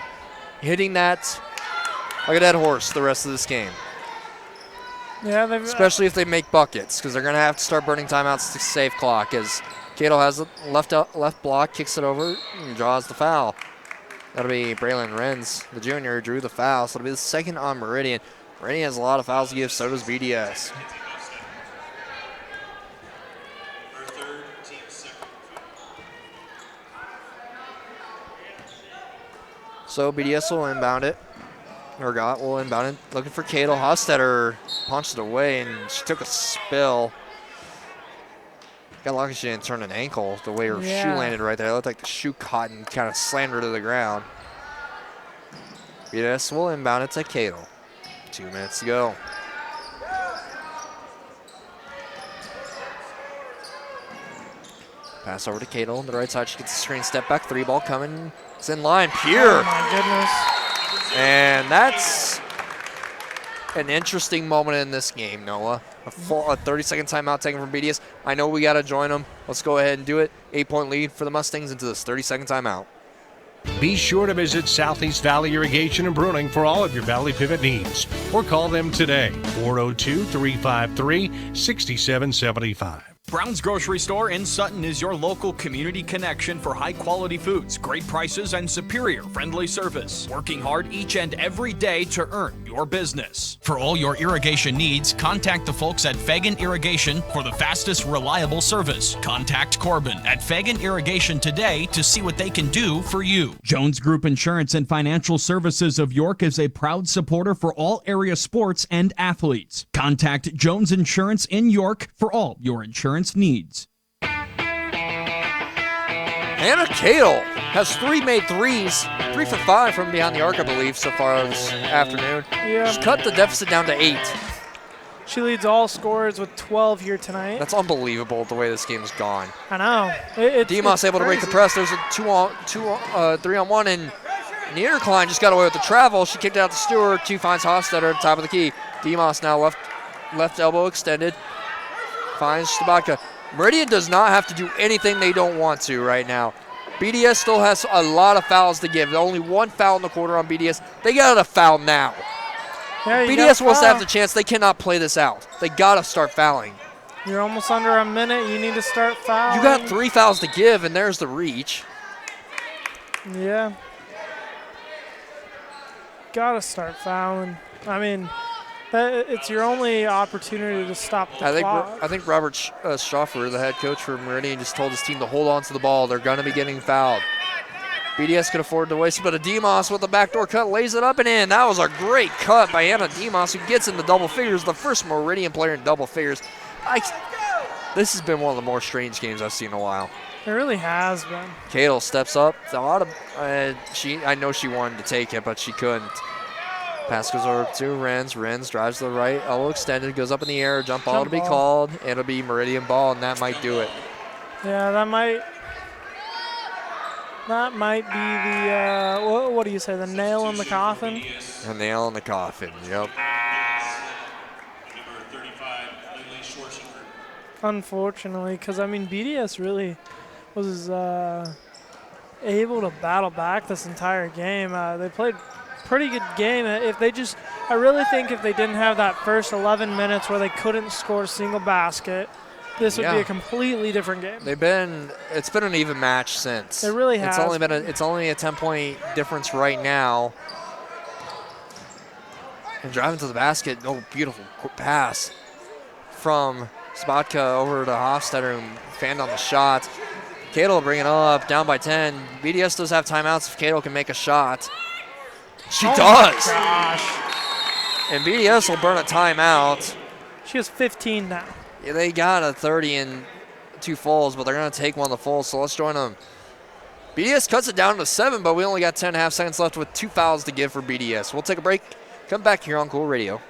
hitting that like a dead horse the rest of this game. Yeah, especially if they make buckets, because they're going to have to start burning timeouts to save clock, as Cato has the left block, kicks it over, and draws the foul. That'll be Braylon Renz, the junior, drew the foul, so it'll be the second on Meridian. Meridian has a lot of fouls to give, so does BDS. So BDS will inbound it, will inbound it, looking for Cadle. Hofstetter punched it away, and she took a spill. Got lucky she didn't turn an ankle the way her shoe landed right there. It looked like the shoe caught and kind of slammed her to the ground. BDS will inbound it to Cadle. 2 minutes to go. Pass over to Cadle on the right side. She gets the screen, step back, 3 ball coming. It's in line, Pure. Oh my goodness. And that's an interesting moment in this game, Noah. A 30-second timeout taken from BDS. I know we got to join them. Let's go ahead and do it. 8-point lead for the Mustangs into this 30-second timeout. Be sure to visit Southeast Valley Irrigation and Pruning for all of your Valley Pivot needs, or call them today, 402-353-6775. Brown's Grocery Store in Sutton is your local community connection for high-quality foods, great prices, and superior friendly service. Working hard each and every day to earn your business. For all your irrigation needs, contact the folks at Fagan Irrigation for the fastest, reliable service. Contact Corbin at Fagan Irrigation today to see what they can do for you. Jones Group Insurance and Financial Services of York is a proud supporter for all area sports and athletes. Contact Jones Insurance in York for all your insurance needs. Hannah Cadle has 3 made threes, 3 for 5 from behind the arc, I believe, so far this afternoon. Yeah. She's cut the deficit down to 8. She leads all scorers with 12 here tonight. That's unbelievable the way this game's gone. I know. Demos able to break the press. There's a 3-on-1, and Niederklein just got away with the travel. She kicked it out to Stewart. 2 finds Hofstetter at the top of the key. Demos now left elbow extended. Finds Sabatka. Meridian does not have to do anything they don't want to right now. BDS still has a lot of fouls to give. Only one foul in the quarter on BDS. They got a foul now. Yeah, BDS wants to have the chance. They cannot play this out. They got to start fouling. You're almost under a minute. You need to start fouling. You got 3 fouls to give, and there's the reach. Yeah. Got to start fouling. I mean, it's your only opportunity to stop the clock. I think Robert Schaffer, the head coach for Meridian, just told his team to hold on to the ball. They're going to be getting fouled. BDS could afford to waste it, but Demos with the backdoor cut lays it up and in. That was a great cut by Anna Demos, who gets into double figures, the first Meridian player in double figures. This has been one of the more strange games I've seen in a while. It really has been. Cadle steps up. It's a lot of, I know she wanted to take it, but she couldn't. Pass goes over to Renz. Renz drives to the right, elbow extended, goes up in the air. Jump ball to be called. It'll be Meridian ball, and that might do it. Yeah, that might be the, what do you say, the nail in the coffin? A nail in the coffin, yep. Unfortunately, because, I mean, BDS really was able to battle back this entire game. They played pretty good game. I really think if they didn't have that first 11 minutes where they couldn't score a single basket, this would be a completely different game. It's been an even match since. It really has. It's only a 10-point difference right now. And driving to the basket, beautiful pass from Sabatka over to Hofstetter, and fanned on the shot. Cadle will bring it up, down by 10. BDS does have timeouts if Cadle can make a shot. She does. My gosh. And BDS will burn a timeout. She has 15 now. Yeah, they got a 30 and 2 fulls, but they're going to take one of the fulls, so let's join them. BDS cuts it down to 7, but we only got 10.5 seconds left with 2 fouls to give for BDS. We'll take a break. Come back here on Cool Radio.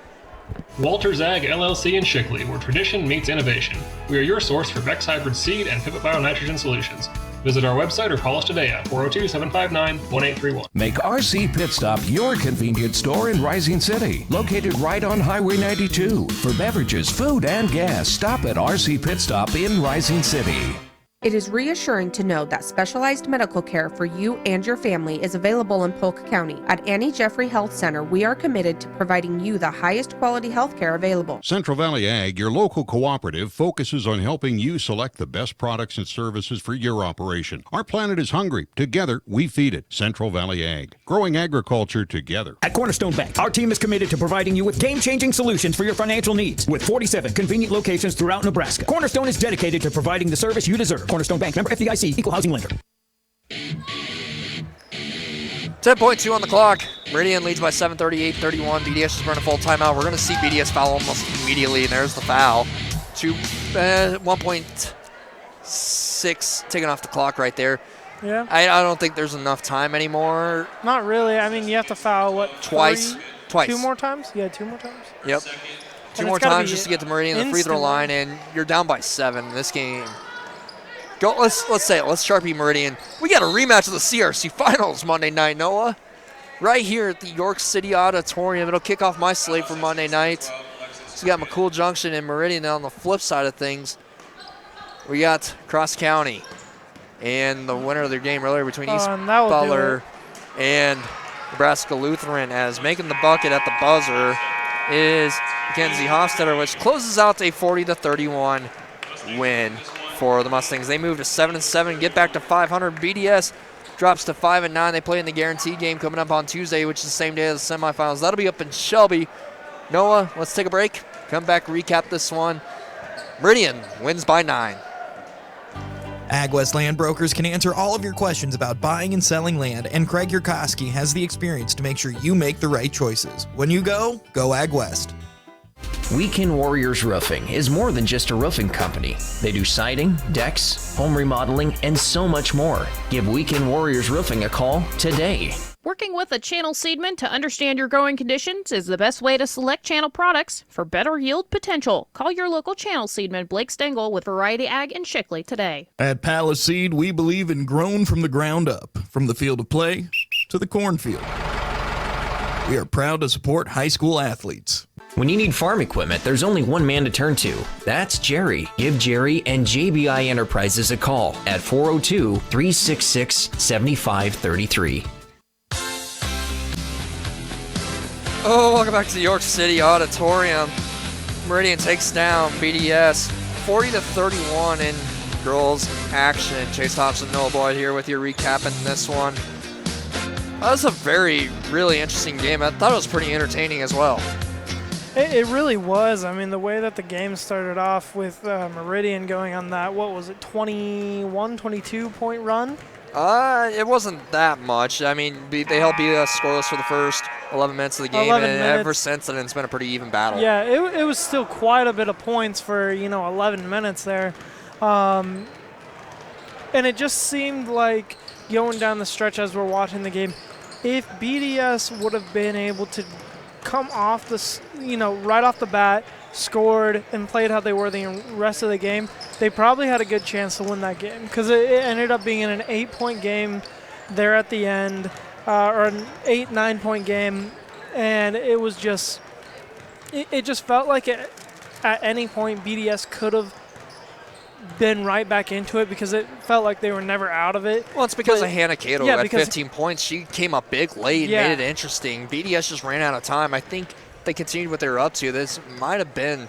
Walters Ag LLC in Shickley, where tradition meets innovation. We are your source for Vex Hybrid Seed and Pivot Bio-Nitrogen Solutions. Visit our website or call us today at 402-759-1831. Make RC Pit Stop your convenience store in Rising City, located right on Highway 92. For beverages, food, and gas, stop at RC Pit Stop in Rising City. It is reassuring to know that specialized medical care for you and your family is available in Polk County. At Annie Jeffrey Health Center, we are committed to providing you the highest quality health care available. Central Valley Ag, your local cooperative, focuses on helping you select the best products and services for your operation. Our planet is hungry. Together, we feed it. Central Valley Ag, growing agriculture together. At Cornerstone Bank, our team is committed to providing you with game-changing solutions for your financial needs. With 47 convenient locations throughout Nebraska, Cornerstone is dedicated to providing the service you deserve. Cornerstone Bank, member FDIC, equal housing lender. 10.2 on the clock. Meridian leads by 7:38-31. BDS is running a full timeout. We're going to see BDS foul almost immediately, and there's the foul. 1.6 taken off the clock right there. Yeah. I don't think there's enough time anymore. Not really. I mean, you have to foul, what, Twice. 2 more times? Yeah, 2 more times. Yep. 2 more times just to get to Meridian the free throw line, and you're down by 7 this game. Let's say it. Let's Sharpie Meridian. We got a rematch of the CRC Finals Monday night, Noah. Right here at the York City Auditorium. It'll kick off my slate for Monday night. So we got McCool Junction and Meridian on the flip side of things. We got Cross County and the winner of their game earlier between East Butler and Nebraska Lutheran, as making the bucket at the buzzer is Mackenzie Hofstetter, which closes out a 40-31 win for the Mustangs. They move to 7-7, get back to 500. BDS drops to 5-9. They play in the guaranteed game coming up on Tuesday, which is the same day as the semifinals. That'll be up in Shelby. Noah, let's take a break. Come back, recap this one. Meridian wins by 9. AgWest Land Brokers can answer all of your questions about buying and selling land, and Craig Yurkowski has the experience to make sure you make the right choices. When you go AgWest. Weekend Warriors Roofing is more than just a roofing company. They do siding, decks, home remodeling, and so much more. Give Weekend Warriors Roofing a call today. Working with a channel seedman to understand your growing conditions is the best way to select channel products for better yield potential. Call your local channel seedman, Blake Stengel, with Variety Ag in Shickley today. At Palace Seed, we believe in grown from the ground up, from the field of play to the cornfield. We are proud to support high school athletes. When you need farm equipment, there's only one man to turn to. That's Jerry. Give Jerry and JBI Enterprises a call at 402-366-7533. Oh, welcome back to the York City Auditorium. Meridian takes down BDS 40-31 in girls action. Chase Thompson, Noah Boyd here with you recapping this one. That was a really interesting game. I thought it was pretty entertaining as well. It really was. I mean, the way that the game started off with Meridian going on that, 22 point run? It wasn't that much. I mean, they held BDS scoreless for the first 11 minutes of the game, and ever since then it's been a pretty even battle. Yeah, it was still quite a bit of points for, 11 minutes there. And it just seemed like going down the stretch as we're watching the game, if BDS would have been able to come off right off the bat, scored, and played how they were the rest of the game, they probably had a good chance to win that game, because it ended up being an 8-point game there at the end, or an 8-9 point game, and it was just, it just felt like at any point BDS could have been right back into it, because it felt like they were never out of it. Well, it's because of Hannah Cato at 15 points. She came up big late, made it interesting. BDS just ran out of time. I think they continued what they were up to. This might have been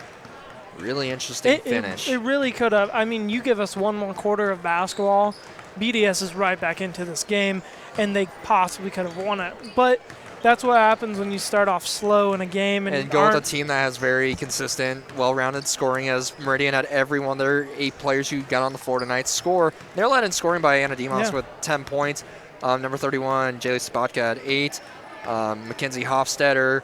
really interesting finish. It really could have. I mean, you give us one more quarter of basketball, BDS is right back into this game, and they possibly could have won it. But that's what happens when you start off slow in a game. And go with a team that has very consistent, well-rounded scoring, as Meridian had every one of their 8 players who got on the floor tonight score. They're led in scoring by Anna Demos with 10 points. Number 31, Jaylee Spotka at 8. Mackenzie Hofstetter,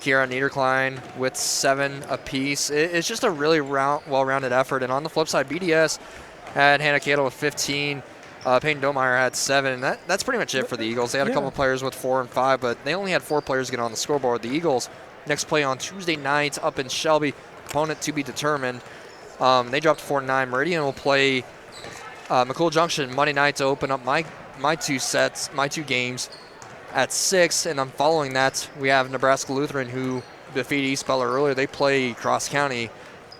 Kiara Niederklein with 7 apiece. It's just a really well-rounded effort. And on the flip side, BDS had Hannah Cato with 15. Peyton Domeyer had 7, and that's pretty much it for the Eagles. They had a couple players with 4 and 5, but they only had 4 players get on the scoreboard. The Eagles next play on Tuesday night up in Shelby, opponent to be determined. They dropped 4-9. Meridian will play McCool Junction Monday night to open up my 2 games at 6, and I'm following that. We have Nebraska Lutheran, who defeated East Butler earlier. They play Cross County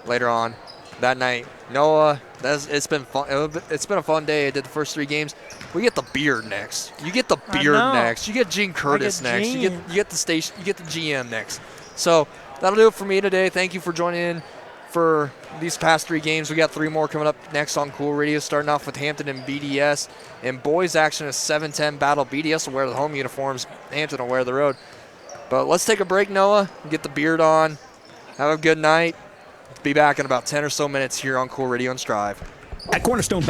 later on that night. Noah, it's been fun. It's been a fun day. I did the first 3 games. We get the beard next. You get the beard next. You get Gene Curtis next. You get the station. You get the GM next. So that'll do it for me today. Thank you for joining in for these past 3 games. We got 3 more coming up next on Cool Radio. Starting off with Hampton and BDS. In boys action, a 7-10 battle. BDS will wear the home uniforms. Hampton will wear the road. But let's take a break, Noah. Get the beard on. Have a good night. Be back in about 10 or so minutes here on Cool Radio and Strive. At Cornerstone Bank,